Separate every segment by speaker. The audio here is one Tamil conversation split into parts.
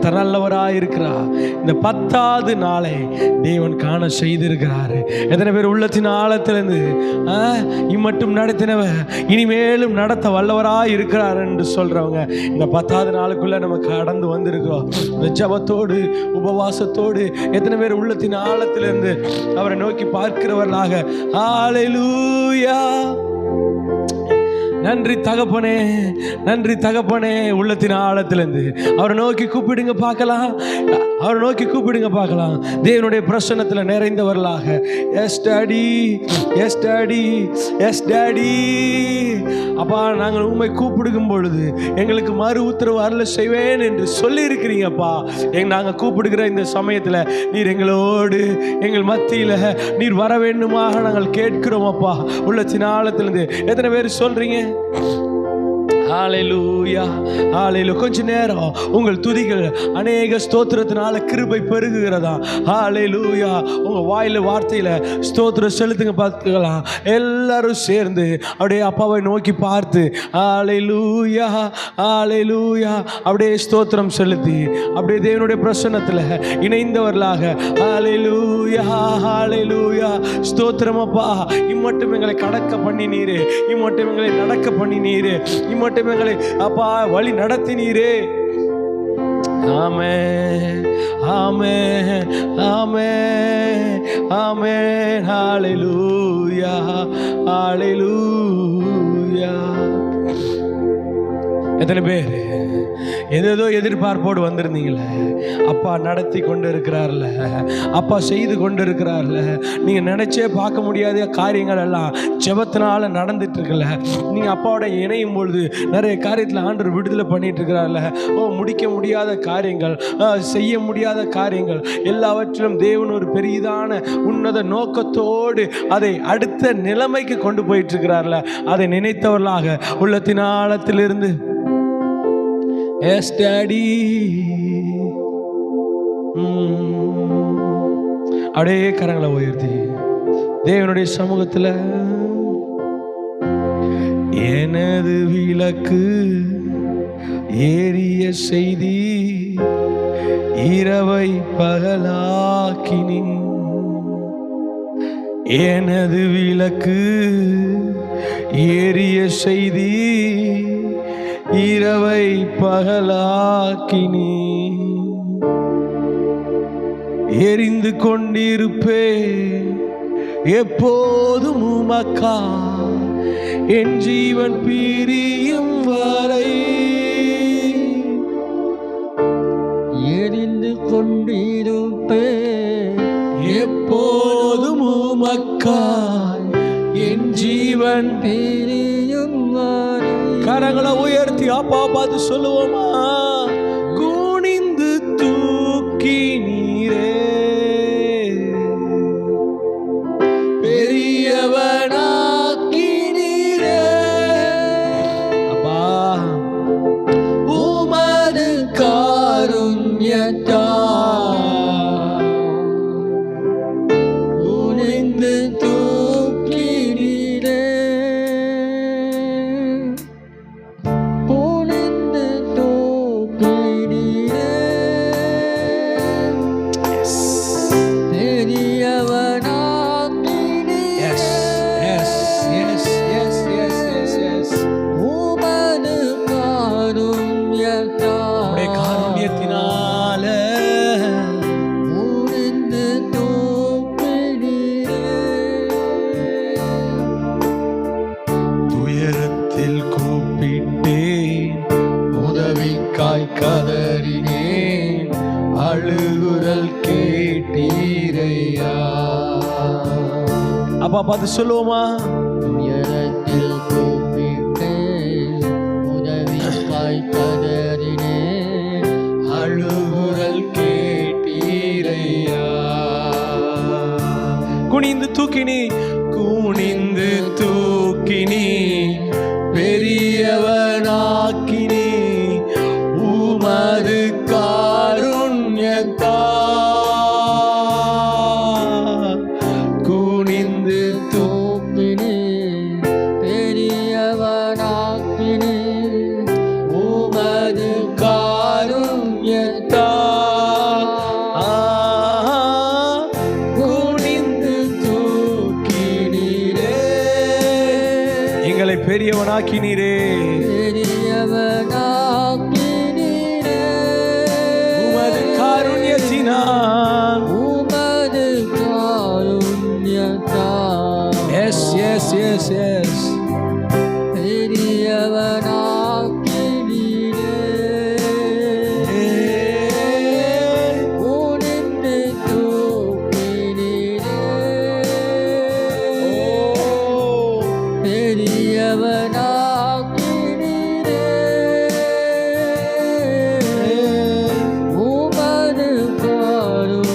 Speaker 1: கர்த்தர் நல்லவராய் இருக்கிறார். இந்த 10வது நாளை தேவன் காண செய்திருக்கிறாரு. எத்தனை பேர் உள்ளத்தின் ஆழத்திலிருந்து இம்மட்டும் நடத்தினவர் இனிமேலும் நடத்த வல்லவராய் இருக்கிறார் என்று சொல்றவங்க இந்த 10வது நாளுக்குள்ள நம்ம கடந்து வந்திருக்கிறோம். இந்த ஜபத்தோடு உபவாசத்தோடு எத்தனை பேர் உள்ளத்தின் ஆழத்திலிருந்து அவரை நோக்கி பார்க்கிறவர்களாக. ஹல்லேலூயா. நன்றி தகப்பனே, நன்றி தகப்பனே. உள்ளத்தின் ஆழத்திலிருந்து அவரை நோக்கி கூப்பிடுங்க பார்க்கலாம், அவரை நோக்கி கூப்பிடுங்க பார்க்கலாம். தேவனுடைய பிரசன்னத்தில் நிறைந்தவர்களாக. Yes daddy, yes daddy, yes daddy. அப்பா, நாங்கள் உண்மை கூப்பிடுக்கும் பொழுது எங்களுக்கு மறு உத்தரவு அருள செய்வேன் என்று சொல்லி இருக்கிறீங்கப்பா. நாங்கள் கூப்பிடுகிற இந்த சமயத்தில் நீர் எங்களோடு எங்கள் மத்தியில் நீர் வர வேண்டுமாக நாங்கள் கேட்கிறோம் அப்பா. உள்ளத்தின் ஆழத்திலிருந்து எத்தனை பேர் சொல்றீங்க? ஹல்லேலூயா, ஹல்லேலூயா. கொஞ்ச நேரம் உங்கள் துதிகள் அநேக ஸ்தோத்திரத்தினால கிருபை பெருகுகிறதா. ஹல்லேலூயா. உங்க வாயில வார்த்தையில ஸ்தோத்திரம் செலுத்துங்க பார்த்துக்கலாம். எல்லாரும் சேர்ந்து அப்படியே அப்பாவை நோக்கி பார்த்து ஹல்லேலூயா, ஹல்லேலூயா அப்படியே ஸ்தோத்திரம் செலுத்தி அப்படியே தேவனுடைய பிரசன்னத்தில் இணைந்தவர்களாக. ஹல்லேலூயா, ஹல்லேலூயா. ஸ்தோத்திரம் அப்பா. இம்மட்டும் எங்களை கடக்க பண்ணினீரே, இம்மட்டும் எங்களை நடக்க பண்ணினீரே, இம்மட்டும் எங்களை அப்பா வழி நடத்தினீரே. ஆமென், ஆமென், ஆமென், ஆமென். ஹல்லேலூயா, ஹல்லேலூயா. எத்தனை பேர் ஏதேதோ எதிர்பார்ப்போடு வந்திருந்தீங்களே, அப்பா நடத்தி கொண்டு இருக்கிறார்ல, அப்பா செய்து கொண்டு இருக்கிறார்ல, நீங்கள் நினைச்சே பார்க்க முடியாத காரியங்கள் எல்லாம் ஜெபத்தினால நடந்துட்டு இருக்குல்ல. நீங்கள் அப்பாவோட இணையும் பொழுது நிறைய காரியத்தில் ஆண்டவர் விடுதலை பண்ணிட்டு இருக்கிறார்ல. முடிக்க முடியாத காரியங்கள், செய்ய முடியாத காரியங்கள் எல்லாவற்றிலும் தேவன் ஒரு பெரிதான உன்னத நோக்கத்தோடு அதை அடுத்த நிலைமைக்கு கொண்டு போயிட்டு இருக்கிறார்ல. அதை நினைத்தவர்களாக உள்ளத்தின் ஆழத்திலிருந்து எஸ் டாடி அப்படியே கரங்களை உயர்த்தி தேவனுடைய சமூகத்தில் எனது விளக்கு ஏறிய செய்தி இரவை பகலாக்கினி. எனது விளக்கு ஏறிய செய்தி இரவை பகலாக்கினி. எரிந்து கொண்டிருப்பேன் எப்போதும் உமக்கா, என் ஜீவன் பிரியும் வரை. எரிந்து கொண்டிருப்பேன் எப்போதும் உமக்கா, என் ஜீவன் பிரியும் வரை. கரங்களை உயர்த்தி அப்பா பார்த்து சொல்லுவோமா? குனிந்து தூக்கி நீரே பெரியவனாக்கி நீரே. அப்பா உமது காருண்யத்தா குனிந்து தூக்கி நீரே. கதறினேன் அழுகுரல் கேட்டீரையா. அப்பா பார்த்து சொல்லுவோமா?
Speaker 2: உயரத்தில் கூப்பிட்டேன் உதவிக்காய் கதறினேன்
Speaker 1: அழுகுரல் கேட்டீரையா. குனிந்து தூக்கினி, குனிந்து தூக்கினி பெரியவனாக்கினி உமது காருண்யத்தா. குனிந்து
Speaker 2: தூக்கினி பெரியவனாக்கினி
Speaker 1: உமது காருண்யத்தா. பெரியவனாக்கினீரே.
Speaker 2: பெரியவனாக்கினீரே.
Speaker 1: உமது காருண்யத்தினால்.
Speaker 2: உமது காருண்யத்தால்.
Speaker 1: Yes yes yes yes.
Speaker 2: பெரியவனாக்கினீரே. உனின்று தூக்கினீரே. பெரியவனாக்கினீரே. உமது காருண்யத்தால்.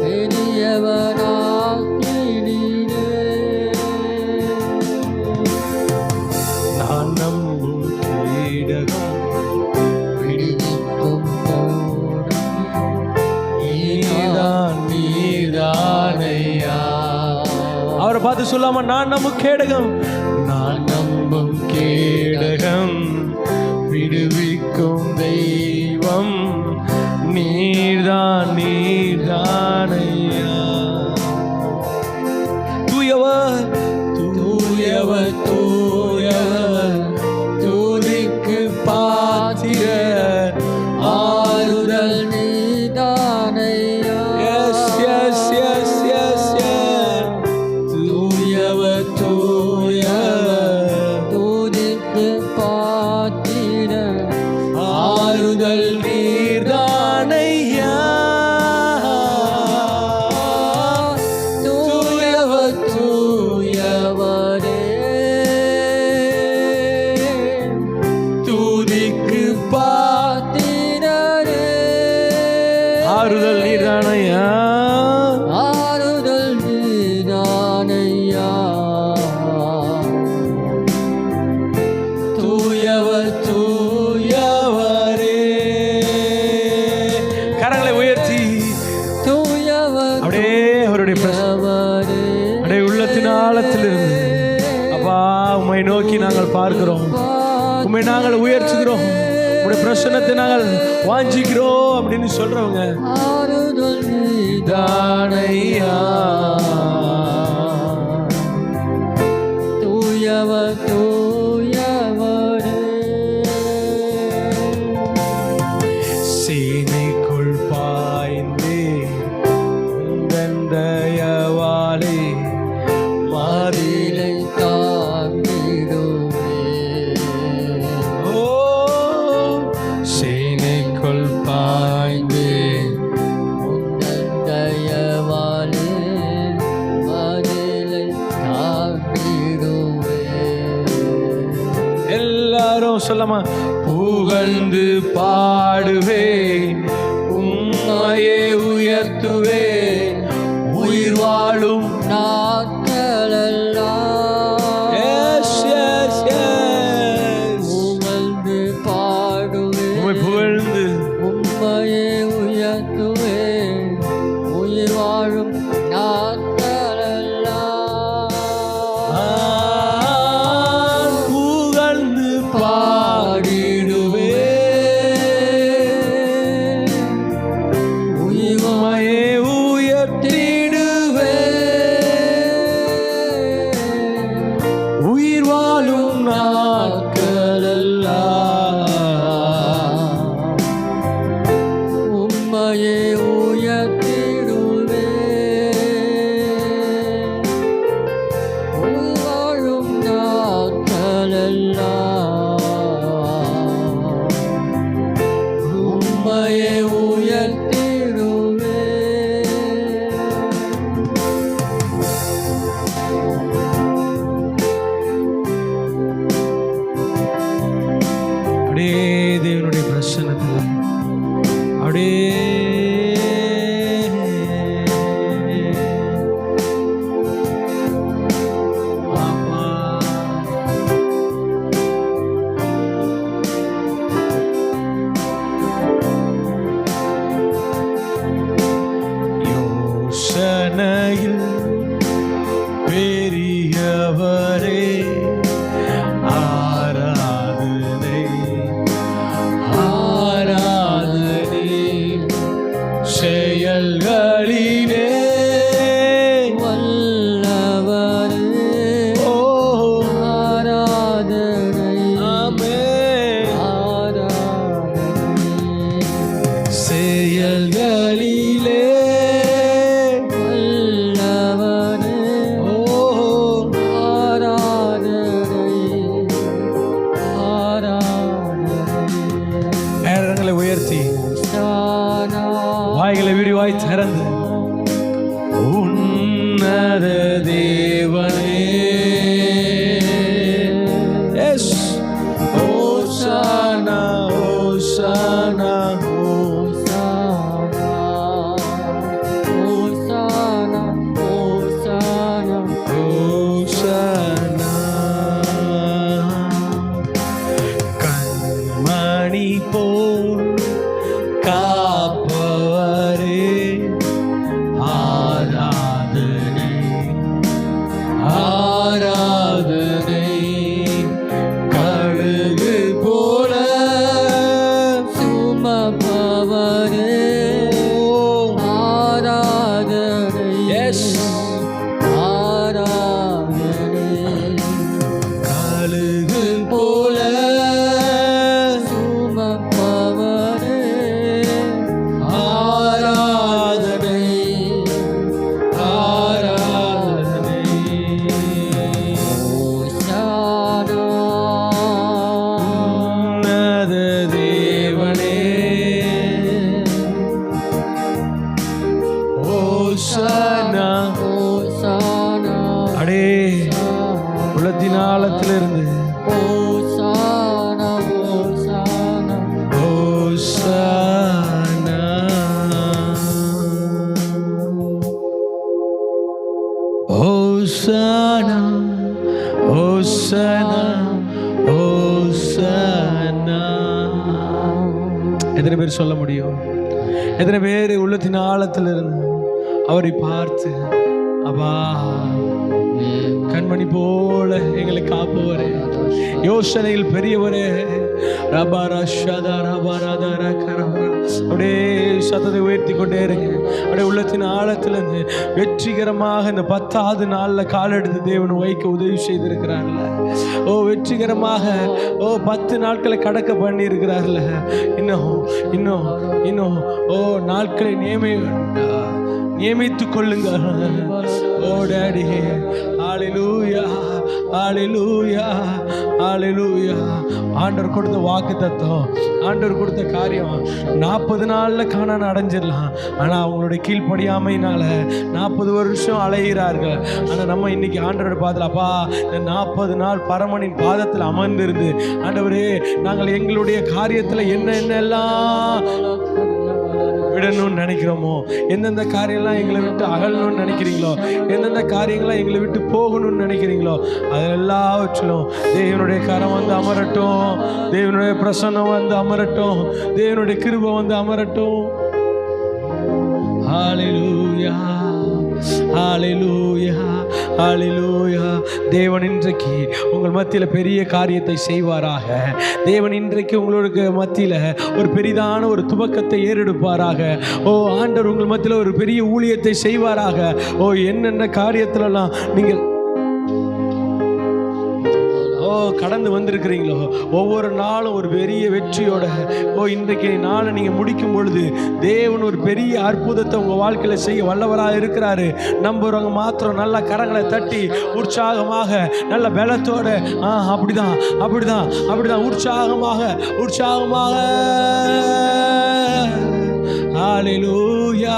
Speaker 2: பெரியவனாக்கினீரே.
Speaker 1: நான் நம்பும் கேடகம்
Speaker 2: விடுவிக்கும் கருணை
Speaker 1: நீதான் நீதானையா. அவரை பார்த்து சொல்லாம, நான் நம்பும் கேடகம், நான் நம்பும் கேடகம், விடுவிக்கும் தெய்வம் நீதான் நீதானையா. தூயவர் தூயவர் தூயவர், துதிக்கு பாத்திரர்,
Speaker 2: ஆறுதல் நீதானையா.
Speaker 1: Yes, yes, yes, yes, yes. தூயவர் தூயவர்,
Speaker 2: துதிக்கு பாத்திரர்,
Speaker 1: ஆறுதல் நீர்தானையா.
Speaker 2: தூயவர் தூயவரே.
Speaker 1: துதிக்கு
Speaker 2: பாத்திரரே.
Speaker 1: ஆறுதல் நீர்தானையா.
Speaker 2: ஆறுதல் நீதானையா.
Speaker 1: தூயவர் தூயவரே. கரங்களை உயர்த்தி
Speaker 2: தூயவர்
Speaker 1: அப்படியே அவருடைய
Speaker 2: தூயவரே.
Speaker 1: அப்படியே உள்ளத்தின் ஆழத்திலிருந்து, அப்பா உம்மை நோக்கி நாங்கள் பார்க்கிறோம், உம்மை நாங்கள் உயர்த்துகிறோம், உம்முடைய பிரசன்னத்தை நாங்கள் வாஞ்சிக்கிறோம் அப்படின்னு சொல்றவங்க,
Speaker 2: ஆறுதல்
Speaker 1: தானையா.
Speaker 2: தூயவர் தூயவரே.
Speaker 1: சேனைக்குள் பாய்ந்தே உந்தன் தயவாலே
Speaker 2: மதிலை தாங்கிடுவே.
Speaker 1: ஓ சேனைக்குள் பாய்ந்தே
Speaker 2: உந்தன் தயவாலே மதிலை தாங்கிடுவே.
Speaker 1: எல்லாரும் சொல்லமா, புகழ்ந்து பாடுவேன், உம்மையே உயர்த்துவேன், உயிர் வாழும்
Speaker 2: நாட்களெல்லாம்
Speaker 1: Yes, yes, yes.
Speaker 2: புகழ்ந்து பாடுவேன்,
Speaker 1: உம்மை புகழ்ந்து
Speaker 2: உம்மையே உயர்த்துவேன், உயிர் வாழும் நாட்களெல்லாம்
Speaker 1: புகழ்ந்து பாடிடுவேன், உம்மையே உயர்த்திடுவேன், உயிர் வாழும் நாட்களெல்லாம்
Speaker 2: உம்மையே உயர்த்திடுவேன், உயிர் வாழும் நாட்களெல்லாம் உம்மையே உயர்த்திடுவேன்.
Speaker 1: அப்படியே தேவனுடைய பிரசன்னத்தில் அப்படியே ஆமா. யோசனையில் பெரியவரே, ஆராதனை ஆராதனை, செயல்களிலே
Speaker 2: வல்லவரே
Speaker 1: உள்ளத்தின் ஆழத்திலிருந்து
Speaker 2: ஓசானா ஓசானா
Speaker 1: ஓசானா ஓசானா ஓசானா ஓசானா. எத்தனை பேர் சொல்ல முடியும்? எத்தனை பேர் உள்ளத்தின் ஆழத்தில் இருந்து அவரை பார்த்து அப்பா கண்மணி போல எங்களை காப்பவரே, யோசனையில் பெரியவரே, அப்படியே சத்தத்தை உயர்த்தி கொண்டே இருங்க. அப்படியே உள்ளத்தின் ஆழத்திலிருந்து வெற்றிகரமாக இந்த 10வது நாளில் காலெடுத்து தேவன் வைக்க உதவி செய்திருக்கிறார்ல. ஓ வெற்றிகரமாக 10 நாட்களை கடக்க பண்ணி இருக்கிறார்ல. இன்னும் இன்னும் இன்னும் நாட்களை நியமித்துக் கொள்ளுங்கள். ஓ டாடி, ஹalleluya ஹalleluya ஹalleluya. ஆண்டவர் கொடுத்த வாக்குத்தத்தம், ஆண்டவர் கொடுத்த காரியம் 40 நாளில் கானான் அடைஞ்சிடலாம். ஆனால் அவங்களுடைய கீழ்ப்படியாமையினால 40 வருஷம் அலைகிறார்கள். ஆனால் நம்ம இன்னைக்கு ஆண்டவரோட பாதத்தில் அப்பா இந்த 40 நாள் பரமனின் பாதத்தில் அமர்ந்திருந்து ஆண்டவரே நாங்கள் எங்களுடைய காரியத்தில் என்னென்னலாம் விடணும்னு நினைக்கிறோமோ, எந்தெந்த காரியம்லாம் எங்களை விட்டு அகலணும்னு நினைக்கிறீங்களோ, எந்தெந்த காரியங்கள்லாம் எங்களை விட்டு போகணும்னு நினைக்கிறீங்களோ, அதெல்லாவற்றிலும் தேவனுடைய கரம் வந்து அமரட்டும், தேவனுடைய பிரசன்னம் வந்து அமரட்டும், தேவனுடைய கிருபை வந்து அமரட்டும். ஹalleluya ஹalleluya ஹalleluya. தேவன் இன்றைக்கு உங்கள் மத்தியில் பெரிய காரியத்தை செய்வாராக. தேவன் இன்றைக்கு உங்களுக்கு மத்தியில் ஒரு பெரிதான ஒரு துவக்கத்தை ஏறெடுப்பாராக. ஓ ஆண்டவர் உங்கள் மத்தியில் ஒரு பெரிய ஊழியத்தை செய்வாராக. ஓ என்னென்ன காரியத்திலலாம் நீங்கள் கடந்து வந்திருக்கிறீங்களோ, ஒவ்வொரு நாளும் ஒரு பெரிய வெற்றியோட இன்றைக்கு நாளை நீங்கள் முடிக்கும் பொழுது தேவன் ஒரு பெரிய அற்புதத்தை உங்கள் வாழ்க்கையில் செய்ய வல்லவராக இருக்கிறாரு. நம்புறவங்க மாத்திரம் நல்ல கரங்களை தட்டி உற்சாகமாக நல்ல பலத்தோட அப்படிதான் அப்படிதான் அப்படிதான் உற்சாகமாக உற்சாகமாக ஹalleluya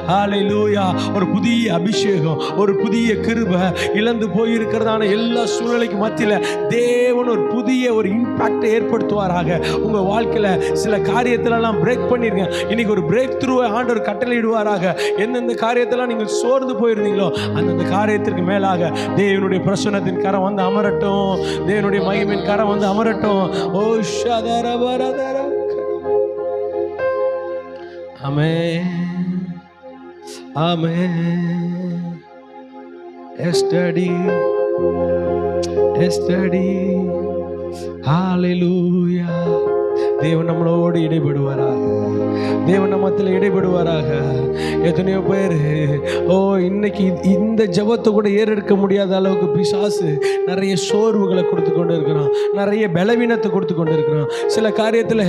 Speaker 1: ஹalleluya. ஒரு புதிய அபிஷேகம், ஒரு புதிய கிருபை, இழந்து போயிருக்கிறதான எல்லா சூழ்நிலைக்கு மத்தியில் தேவன் ஒரு புதிய ஒரு இம்பாக்டை ஏற்படுத்துவாராக. உங்கள் வாழ்க்கையில் சில காரியத்திலலாம் பிரேக் பண்ணிருங்க. இன்னைக்கு ஒரு பிரேக் த்ரூவை ஆண்டவர் கட்டளையிடுவாராக. எந்தெந்த காரியத்தெல்லாம் நீங்கள் சோர்ந்து போயிருந்தீங்களோ அந்தந்த காரியத்திற்கு மேலாக தேவனுடைய பிரசன்னத்தின் கரம் வந்து அமரட்டும், தேவனுடைய மகிமையின் கரம் வந்து அமரட்டும். ஓ ஷதரபரதர. Amen. Amen. Yes, Daddy. Yes, Daddy. Hallelujah. தேவன் நம்மளோடு இடைபடுவாராக. தேவன் நம்மத்தில் இடைபடுவாராக. எத்தனையோ பேர் இன்னைக்கு இந்த ஜெபத்தை கூட ஏறெடுக்க முடியாத அளவுக்கு பிசாசு நிறைய சோர்வுகளை கொடுத்து கொண்டு இருக்கிறான், நிறைய பலவீனத்தை கொடுத்து கொண்டு இருக்கிறான். சில காரியத்தில்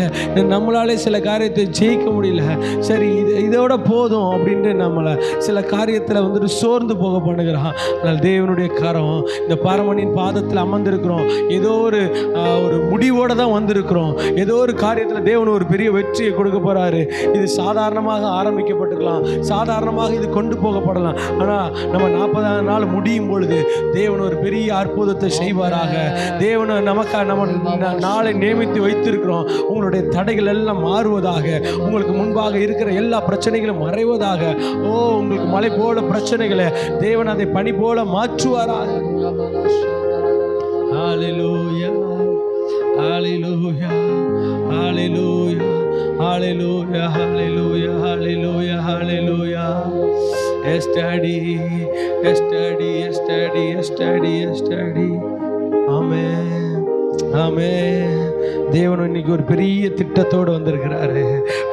Speaker 1: நம்மளாலே சில காரியத்தை ஜெயிக்க முடியல, சரி இதோட போதும் அப்படின்ட்டு நம்மளை சில காரியத்தில் வந்துட்டு சோர்ந்து போக பண்ணுகிறான். ஆனால் தேவனுடைய கரம் இந்த பரமனின் பாதத்தில் அமர்ந்திருக்கிறோம். ஏதோ ஒரு முடிவோடு தான் வந்திருக்கிறோம். ஏதோ ஒரு காரியத்தில் தேவன் ஒரு பெரிய வெற்றியை கொடுக்க போறாரு. இது சாதாரணமாக ஆரம்பிக்கப்பட்டிருக்கலாம், சாதாரணமாக இது கொண்டு போகப்படலாம். ஆனால் நம்ம 40 நாள் முடியும் பொழுது தேவன் ஒரு பெரிய அற்புதத்தை செய்வாராக. தேவனை நம்ம நாளை நியமித்து வைத்திருக்கிறோம். உங்களுடைய தடைகள் எல்லாம் மாறுவதாக, உங்களுக்கு முன்பாக இருக்கிற எல்லா பிரச்சனைகளும் மறைவதாக. உங்களுக்கு மலை போல பிரச்சனைகளை தேவன் அதை பனி போல மாற்றுவாராக. ஹalleluya ஹalleluya ஹalleluya ஹalleluya ஹalleluya ஹalleluya ஹalleluya. Yes daddy, yes daddy, yes daddy, yes daddy, yes daddy. Amen. ஆமென். தேவன் இன்னைக்கு ஒரு பெரிய திட்டத்தோடு வந்திருக்கிறாரு,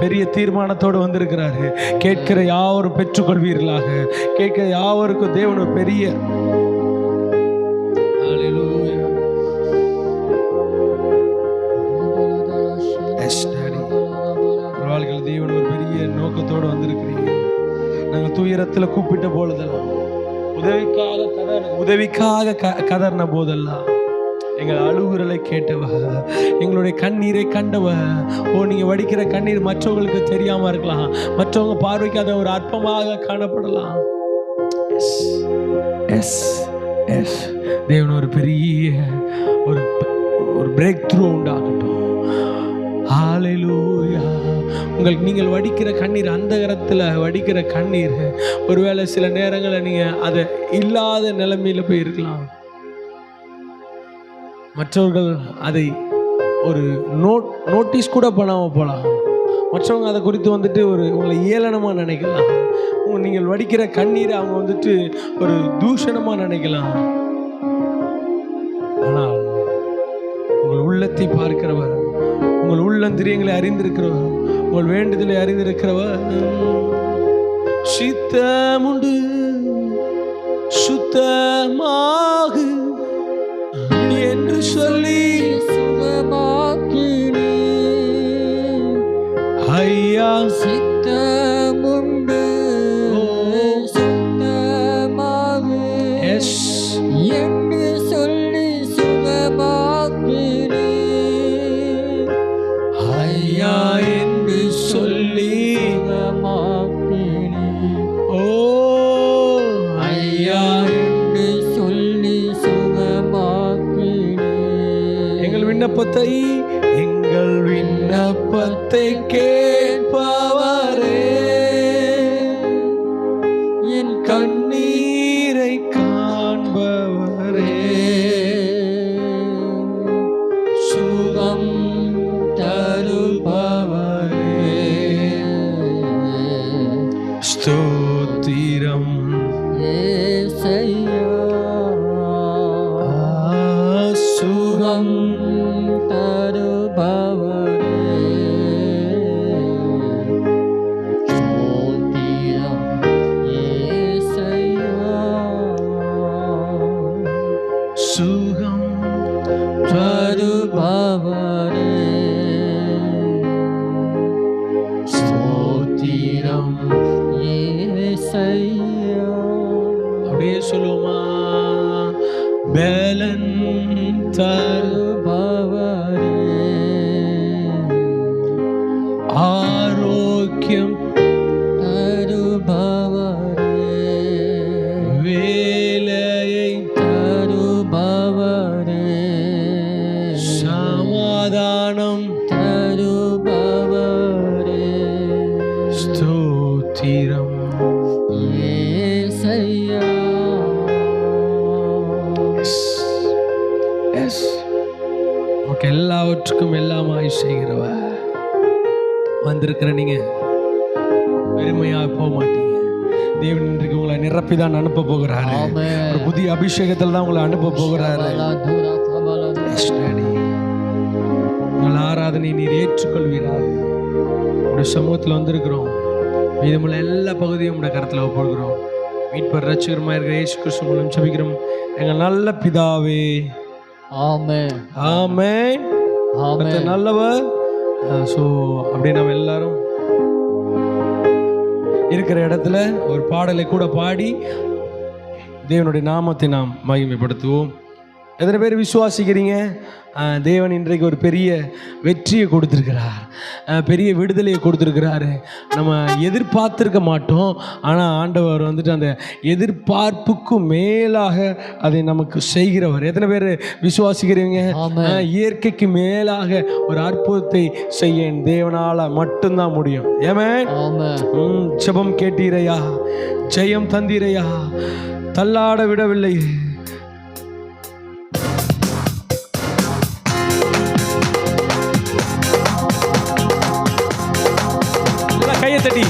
Speaker 1: பெரிய தீர்மானத்தோடு வந்திருக்கிறாரு. கேட்கிற யாவரும் பெற்றுக்கொள்வீர்களாக. கேட்கிற யாவருக்கும் தேவன் ஒரு பெரிய வாழ்க்கையில் தேவன் ஒரு பெரிய நோக்கத்தோடு வந்திருக்கிறீங்க. நாங்கள் துயரத்தில் கூப்பிட்ட போதெல்லாம், உதவிக்காக கதறின போதெல்லாம் எங்கள் அழுகுறலை கேட்டவ, எங்களுடைய கண்ணீரை கண்டவ. நீங்க வடிக்கிற கண்ணீர் மற்றவங்களுக்கு தெரியாம இருக்கலாம், மற்றவங்க பார்வைக்கு அதை ஒரு அற்பமாக காணப்படலாம். எஸ் எஸ், தேவன் ஒரு பெரிய ஒரு ஒரு பிரேக் த்ரூ உண்டாகட்டும். ஹல்லேலூயா. நீங்கள் வடிக்கிற கண்ணீர், அந்த கரத்தில் வடிக்கிற கண்ணீர், ஒருவேளை சில நேரங்களில் நீங்கள் அதை இல்லாத நிலைமையில் போய் இருக்கலாம். மற்றவர்கள் அதை ஒரு நோட்டீஸ் கூட பண்ணாமல் போகலாம். மற்றவங்க அதை குறித்து வந்துட்டு உங்களை ஏளனமாக நினைக்கலாம். நீங்கள் வடிக்கிற கண்ணீரை அவங்க வந்துட்டு ஒரு தூஷணமாக நினைக்கலாம். ஆனால் உங்கள் உள்ளத்தை பார்க்கிறவர், உங்கள் உள்ளந்திரியங்களை அறிந்திருக்கிறவர், உங்கள் வேண்டுதலை அறிந்திருக்கிறவர், சித்தமுண்டு சுத்தமாகு என்று சொல்லி
Speaker 2: சுகமாக்கினே
Speaker 1: ஐயா.
Speaker 2: சித்தமுண்டு சுத்தமாகு
Speaker 1: எஸ்
Speaker 2: என்று சொல்லி சுகமாக்கினே
Speaker 1: ஐயா என்று சொல்லி
Speaker 2: சுகமாக்கினே.
Speaker 1: ஓ ஐயா
Speaker 2: என்று சொல்லி சுகமாக்கினே.
Speaker 1: எங்கள் விண்ணப்பத்தை கேட்பவரே, என் கண்ணீரை காண்பவரே,
Speaker 2: சுகம் தருபவரே,
Speaker 1: ஸ்தோத்திரம்
Speaker 2: ஏசையா.
Speaker 1: சுகம்
Speaker 2: தருபவரே, ஸ்தோத்திரம் ஏசையா.
Speaker 1: சுகம்
Speaker 2: தருபவரே, ஸ்தோத்திரம் ஏசையா.
Speaker 1: அப்படியே சொல்லுவோமா? பலன்
Speaker 2: தருபவரே,
Speaker 1: ஆரோக்கியம்
Speaker 2: தருபவரே,
Speaker 1: வேலையை
Speaker 2: தருபவரே,
Speaker 1: சமாதானம்
Speaker 2: தருபவரே,
Speaker 1: ஸ்தோத்திரம்
Speaker 2: ஏசையா.
Speaker 1: எஸ், நமக்கு எல்லாவற்றுக்கும் எல்லாமாய் செய்கிறவர் வந்திருக்கிற நீங்க பெருமையா போக மாட்டீங்க. தேவன் இன்றைக்கு உங்களை நிரப்பி தான் அனுப்ப போகிறாரு. ஒரு புதிய அபிஷேகத்தில் தான் உங்களை அனுப்ப போகிறாரு. Yes, Daddy. உங்கள் ஆராதனை நீர் ஏற்றுக்கொள்வீராக. உடைய சமூகத்தில் வந்திருக்கிறோம். மீதமுள்ள எல்லா பகுதியும் உடைய கருத்தில் ஒப்புக்கொள்கிறோம். மீட்பர் ரட்சகருமாய் இருக்கிற இயேசு கிறிஸ்து மூலம் ஜெபிக்கிறோம் எங்கள் நல்ல பிதாவே.
Speaker 2: ஆமென்.
Speaker 1: ஆமென்.
Speaker 2: ஆமென்.
Speaker 1: நல்லவர். ஸோ அப்படியே நம்ம எல்லாரும் இருக்கிற இடத்துல ஒரு பாடலை கூட பாடி தேவனுடைய நாமத்தை நாம் மகிமைப்படுத்துவோம். எத்தனை பேர் விசுவாசிக்கிறீங்க? தேவன் இன்றைக்கு ஒரு பெரிய வெற்றியை கொடுத்துருக்கிறார், பெரிய விடுதலையை கொடுத்துருக்கிறாரு. நம்ம எதிர்பார்த்துருக்க மாட்டோம், ஆனால் ஆண்டவர் வந்துட்டு அந்த எதிர்பார்ப்புக்கும் மேலாக அதை நமக்கு செய்கிறவர். எத்தனை பேர் விசுவாசிக்கிறீங்க? இயற்கைக்கு மேலாக ஒரு அற்புதத்தை செய்ய தேவனால மட்டும்தான் முடியும். ஜெபம் கேட்டீரையா, ஜெயம் தந்தீரையா, தள்ளாட விடவில்லை. கையை தட்டி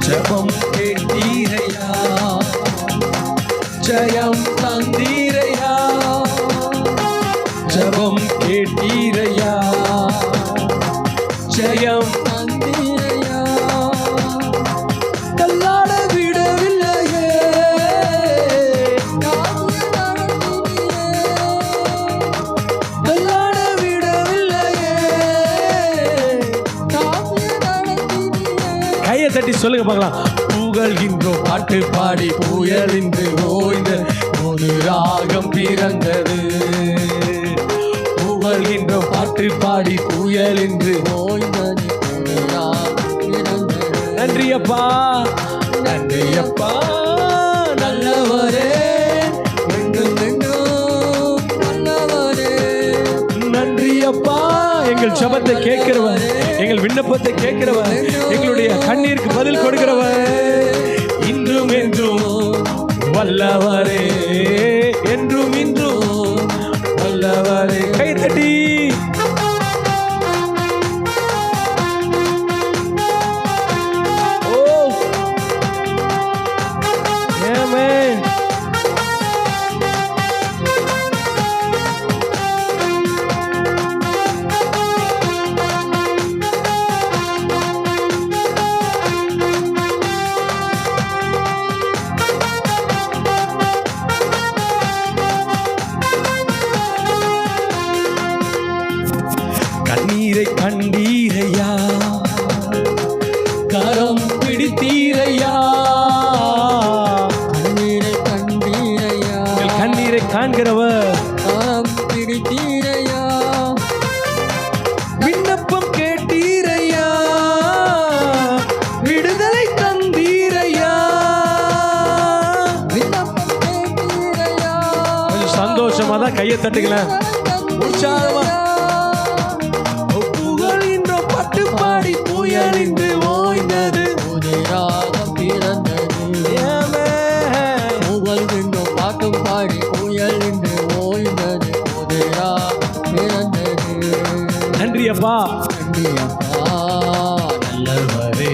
Speaker 1: ஜெபம் கேட்டீரையா, ஜெயம் தந்தீரையா, ஜெபம் கேட்டீரையா, ஜெயம் தந்தீரையா, தள்ளாட விடவில்லையே, தள்ளாட விடவில்லையே. கையை தட்டி சொல்லுங்க பார்க்கலாம். புகழ்கின்றோம் பாட்டு பாடி புயல் இன்று ஓய்ந்த புது ராகம் பிறந்தது. புகழ்கின்ற பாட்டு பாடி புயல் என்று
Speaker 2: ஓய்ந்தது. புது ராகம் பிறந்தது.
Speaker 1: நன்றி அப்பா, நன்றி அப்பா, நல்லவரே,
Speaker 2: என்றும் என்றும் நல்லவரே.
Speaker 1: நன்றி அப்பா. எங்கள் ஜெபத்தை கேட்கிறவர், எங்கள் விண்ணப்பத்தை கேட்கிறவர், எங்களுடைய கண்ணீருக்கு பதில் கொடுக்கிறவர், இன்றும் என்றும் வல்லவரே, என்றும் இன்றும் வல்லவரே. கை தட்டி கண்ணீரை கண்டீரையா, கரம் பிடித்தீரையா,
Speaker 2: கண்ணீரை கண்டீரையா,
Speaker 1: கண்ணீரை காண்கிறவர்,
Speaker 2: கரம் பிடித்தீரையா,
Speaker 1: விண்ணப்பம் கேட்டீரையா, விடுதலை தந்தீரையா,
Speaker 2: விண்ணப்பம் கேட்டீரையா.
Speaker 1: கொஞ்சம் சந்தோஷமா தான் கையை தட்டுங்களேன், உற்சாகமா. புகழின்ற பாட்டு பாடி புயல் என்று ஓய்ந்தது.
Speaker 2: புது ராகம் பிறந்தது. புகழ்கின்ற பாட்டும் பாடி புயல் என்று ஓய்ந்தது. புது ராகம் பிறந்தது.
Speaker 1: நன்றி அப்பா,
Speaker 2: நன்றி அப்பா,
Speaker 1: நல்லவரே,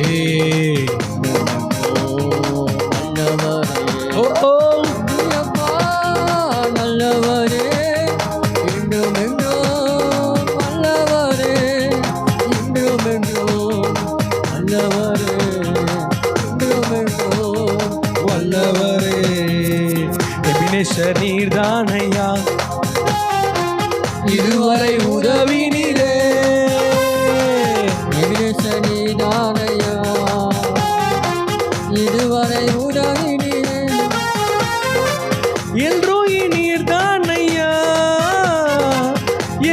Speaker 2: நல்லவரே.
Speaker 1: ஓ ஓ,
Speaker 2: நன்றி அப்பா, நல்லவரே, என்றும் என்றும் நல்லவரே, என்றும் என்றும் நல்லவரே, என்றும் என்றும்
Speaker 1: வல்லவரே. எபினேசர் நீர்தானையா, இதுவரை உதவினீரே.
Speaker 2: எபினேசரிதானையா, இதுவரை உதவினீரே.
Speaker 1: எல்ரோயி நீர்தானையா,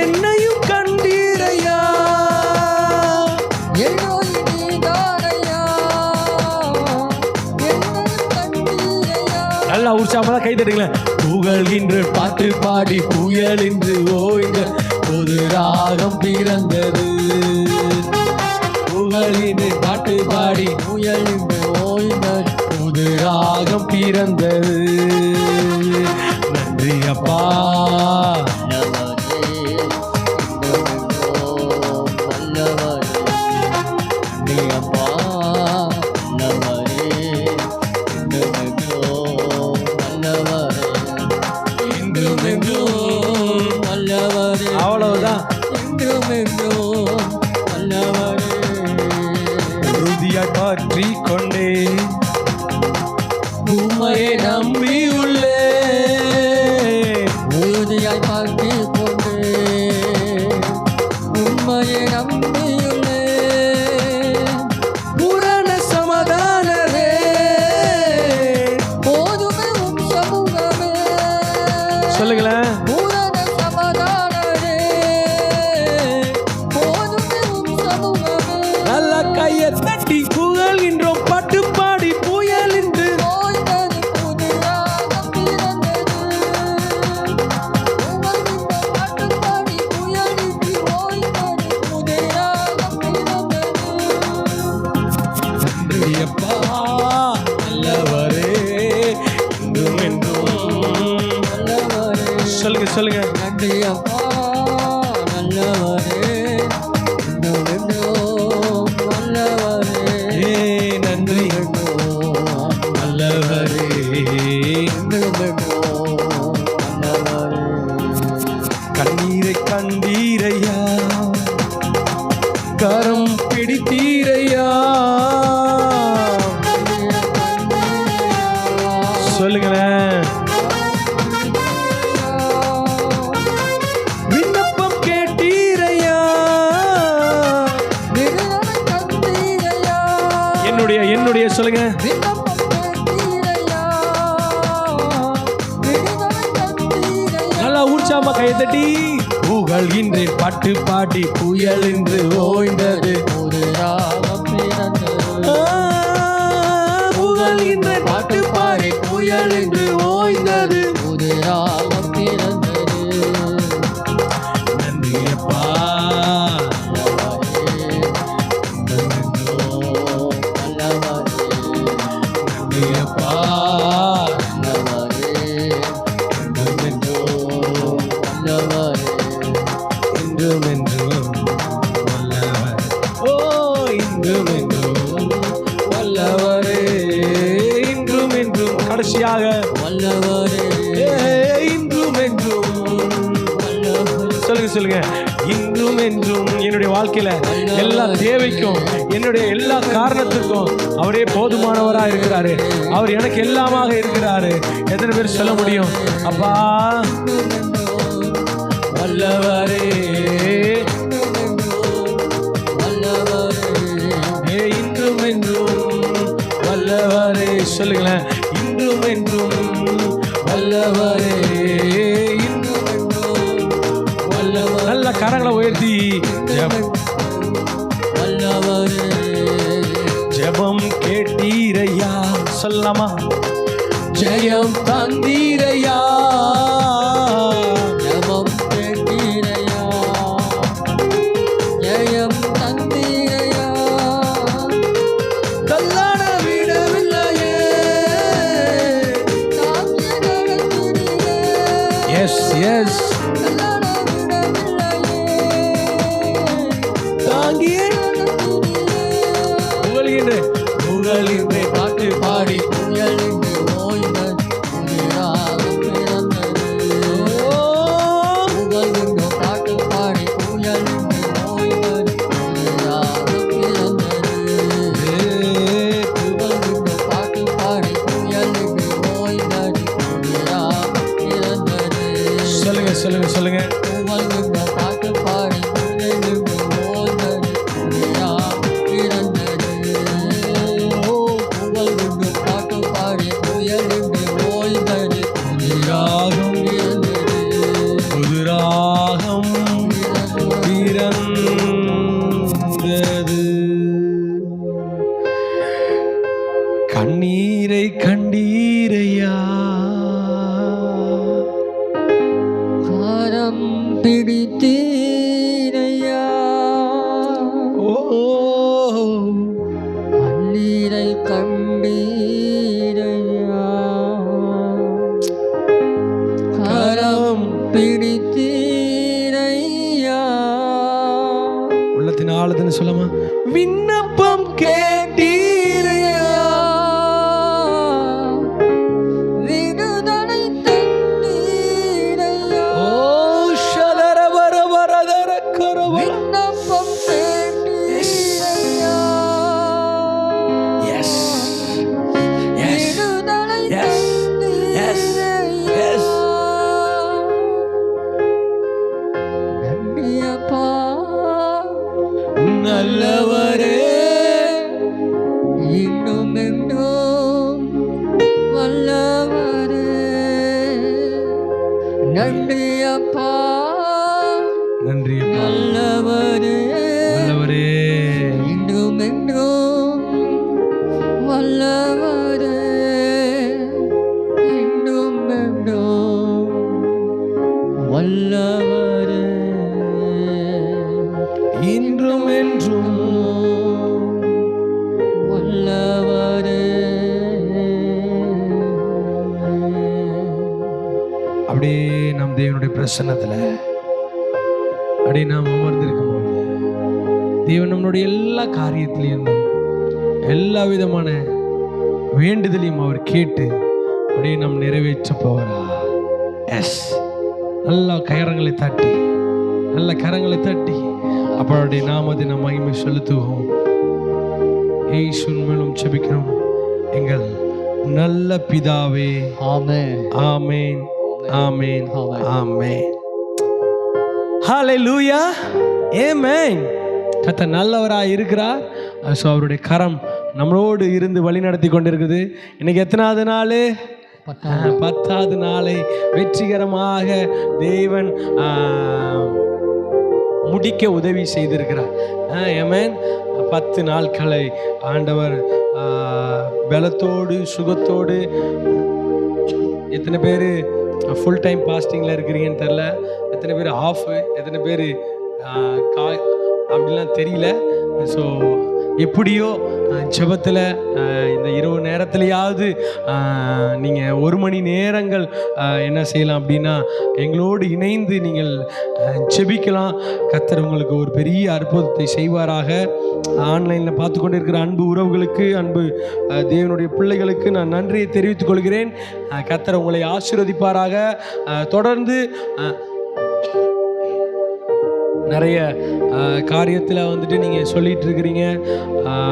Speaker 1: என்னையும் கண்டீரையா.
Speaker 2: எல்லோரி நீதானையா, என்னையும் கண்டீரையா.
Speaker 1: நல்லா உற்சாகமா கை தட்டுங்களேன். புகழ்கின்ற பாட்டு பாடி புயல் என்று ஓய்ந்த புது ராகம் பிறந்தது. புகழின்று பாட்டு பாடி
Speaker 2: புயல் என்று ஓய்ந்தது.
Speaker 1: புது ராகம் பிறந்தது. நன்றி அப்பா,
Speaker 2: நல்லவரே, என்றும் நல்லவரே. நன்றி அப்பா, நல்லவரே, என்றும் நல்லவரே.
Speaker 1: இன்றும் என்றும்
Speaker 2: நல்லவரே,
Speaker 1: அவ்வளவுதான்.
Speaker 2: என்றும் என்றும் நல்லவரே.
Speaker 1: உறுதியாய் பற்றி கொண்டே உம்மையை நம்பியுள்ளே.
Speaker 2: உறுதியாய் பார்த்துக் கொண்டு உண்மையை நம்பியுள்ளே.
Speaker 1: பூரண சமாதானரே,
Speaker 2: போதுமே உம் சமூகமே.
Speaker 1: சொல்லுங்களேன்.
Speaker 2: பூரண சமாதானரே, போதுமே உம் சமூகமே.
Speaker 1: நல்ல கையை தட்டி புகழ்கின்றோம் பாட்டு பாடி புயல் என்று
Speaker 2: ஓய்ந்தது புது ராகம் பிறந்தது. உமக்கிட்ட பாட்டு பாடி புயலின்றி ஓய்ந்தது புது ராகம் பிறந்தது.
Speaker 1: நன்றி அப்பா, நல்லவரே, இன்றும் என்றும்.
Speaker 2: நல்லவரே,
Speaker 1: சொல்லுங்க சொல்லுங்க.
Speaker 2: நன்றி அப்பா, நல்லவரே, இன்னும் இன்னும் நல்லவரே.
Speaker 1: ஏ நன்றி நல்லவரே. கண்ணீரை கண்டீரையா, கரம் பிடித்தீரையா. சொல்லுங்களேன். விண்ணப்பம் கேட்டீரையா, என்னுடைய சொல்லுங்க.
Speaker 2: விண்ணப்பம் கேட்டீரையா, விடுதலை
Speaker 1: உற்சாகமா கையை தட்டி புகழ்கின்றேன் பாட்டு பாடி புயல் என்று ஓய்ந்தது
Speaker 2: புது ராகம் பிறந்தது.
Speaker 1: புகழ்கின்றேன் பாட்டு பாடி புயல் என்று ஓய்ந்தது.
Speaker 2: புது ராகம் பிறந்தது.
Speaker 1: நன்றி அப்பா நன்றி அப்பா இன்றும் என்றும் வல்லவர். ஓ இன்றும் என்றும் வல்லவரே இன்றும் என்றும் கடைசியாக
Speaker 2: வல்லவரே
Speaker 1: இன்றும் என்றும் சொல்லுங்க சொல்லுங்க இன்றும் என்றும் என்னுடைய வாழ்க்கையில எல்லா தேவைக்கும் என்னுடைய எல்லா காரணத்துக்கும் அவரே போதுமானவரா இருக்கிறாரு. அவர் எனக்கு எல்லாமாக இருக்கிறாரு. எத்தனை பேர் சொல்ல முடியும்? அப்பா வல்லவரே இன்றும் என்றும் வல்லவரே சொல்லுங்களேன் இன்றும் என்றும் வல்லவரே இன்றும் என்றும் வல்லவர். நல்ல கரங்களை உயர்த்தி
Speaker 2: வல்லவரே
Speaker 1: ஜெபம் கேட்டீரையா சொல்லலாமா? ஜெயம் தந்தீரையா
Speaker 2: ஜெபம் கேட்டீரையா ஜெயம் தந்தீரையா
Speaker 1: தள்ளாட விடவில்லையே. எஸ் எஸ் தாங்கியே புகழ்கின்றேன் புகழ்கின்றேன் பாட்டு பாடி
Speaker 2: புயல் என்று ஓய்ந்தது புது ராகம் பிறந்தது. புகழ் என்று பாட்டு பாடி புயல் என்று ஓய்ந்தது புது ராகம் பிறந்தது. புகழ் என்று பாட்டு பாடி புயல் என்று ஓய்ந்தது புது ராகம் பிறந்தது.
Speaker 1: சொல்லுங்க சொல்லுங்க சொல்லுங்க
Speaker 2: புகழ் என்று பாட்டு பாடி புயல் என்று ஓய்ந்தது புது ராகம் பிறந்தது. புகழ் என்று பாட்டு பாடி புயல் என்று ஓய்ந்தது புது ராகம் பிறந்தது.
Speaker 1: புது ராகம் பிறந்தது. கண்ணீரை கண்டீரையா
Speaker 2: கரம் பிடித்தீரையா
Speaker 1: ஓ
Speaker 2: கண்ணீரை கண்டீரையா கரம் பிடித்தீரையா
Speaker 1: உள்ளத்தின் ஆழத்தின்னு சொல்லமா? விண்ணப்பம் கேட்டீரையா
Speaker 2: விடுதலை தந்தீரையா
Speaker 1: ஓ ஷதர வர வரதர கரவ.
Speaker 2: விண்ணப்பம் கேட்டீரையா
Speaker 1: Yes. Yes.
Speaker 2: விடுதலை
Speaker 1: Yes. Yes. Yes.
Speaker 2: நன்றியப்பா
Speaker 1: நல்லவரே
Speaker 2: இன்னும் என்றும் வல்லவரே நன்றியப்பா
Speaker 1: நன்றி அப்பா.
Speaker 2: வல்லவரே
Speaker 1: நல்லவரே
Speaker 2: இன்னும் என்றும் வல்லவரே இன்னும் என்றும் வல்லவரே
Speaker 1: இன்றும் என்றும்
Speaker 2: வல்லவரே.
Speaker 1: அப்படியே நம் தேவனுடைய பிரசன்னத்துல அப்படியே நாம் அமர்ந்திருக்கும் போது தேவன் நம்மளுடைய எல்லா காரியத்திலையும் எல்லா விதமான வேண்டுதலையும் அவர் கேட்டு அப்படியே நாம் நிறைவேற்ற போகிறா. எஸ் நல்ல கரங்களை தட்டி நல்ல கரங்களை தட்டி அவருடைய நாமத்தை நாம் மகிமை செலுத்துவோம். இயேசுவின் மூலம் ஜெபிக்கிறோம் எங்கள் நல்ல பிதாவே.
Speaker 2: ஆமென்
Speaker 1: ஆமென் ஆமென் ஆமென். ஹல்லேலூயா ஆமென். கர்த்தர் நல்லவராக இருக்கிறார். ஸோ அவருடைய கரம் நம்மளோடு இருந்து வழி நடத்தி கொண்டிருக்குது. இன்னைக்கு எத்தனாவது நாள்? 10வது நாளை வெற்றிகரமாக தேவன் முடிக்க உதவி செய்திருக்கிறார். ஆமென். 10 நாட்களை ஆண்டவர் பலத்தோடு சுகத்தோடு. எத்தனை பேர் ஃபுல் டைம் பாஸ்டிங்கில் இருக்கிறீங்கன்னு தெரில, எத்தனை பேர் ஆஃபு, எத்தனை பேர் அப்படிலாம் தெரியல. ஸோ எப்படியோ ஜெபத்தில் இந்த இரவு நேரத்துலையாவது நீங்கள் 1 மணி நேரங்கள் என்ன செய்யலாம் அப்படின்னா எங்களோடு இணைந்து நீங்கள் ஜெபிக்கலாம். கர்த்தர் உங்களுக்கு ஒரு பெரிய அற்புதத்தை செய்வாராக. ஆன்லைனில் பார்த்து கொண்டு இருக்கிற அன்பு உறவுகளுக்கு, அன்பு தேவனுடைய பிள்ளைகளுக்கு நான் நன்றியை தெரிவித்துக் கொள்கிறேன். கர்த்தர் உங்களை ஆசீர்வதிப்பாராக. தொடர்ந்து நிறைய காரியத்தில் வந்துட்டு நீங்கள் சொல்லிகிட்டு இருக்கிறீங்க.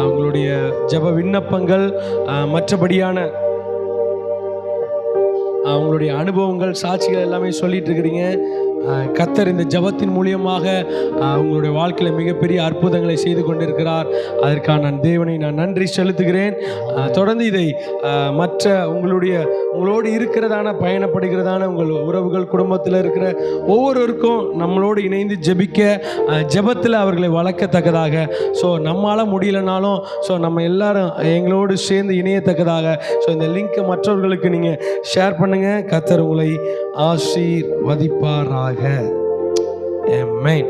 Speaker 1: உங்களுடைய ஜெப விண்ணப்பங்கள், மற்றபடியான உங்களுடைய அனுபவங்கள், சாட்சிகள் எல்லாமே சொல்லிட்டு இருக்கிறீங்க. கர்த்தர் இந்த ஜெபத்தின் மூலியமாக உங்களுடைய வாழ்க்கையில் மிகப்பெரிய அற்புதங்களை செய்து கொண்டிருக்கிறார். அதற்கான நான் தேவனை நன்றி செலுத்துகிறேன். தொடர்ந்து இதை மற்ற உங்களோடு இருக்கிறதான பயணப்படுகிறதான உங்கள் உறவுகள், குடும்பத்தில் இருக்கிற ஒவ்வொருவருக்கும் நம்மளோடு இணைந்து ஜெபத்தில் அவர்களை வளர்க்கத்தக்கதாக, ஸோ நம்மளால் முடியலனாலும் ஸோ நம்ம எல்லாரும் எங்களோடு சேர்ந்து இணையத்தக்கதாக ஸோ இந்த லிங்க்கை மற்றவர்களுக்கு நீங்கள் ஷேர் பண்ணுங்கள். கர்த்தர் உங்களை ஆசீர்வதிப்பாராக. ஆமென்.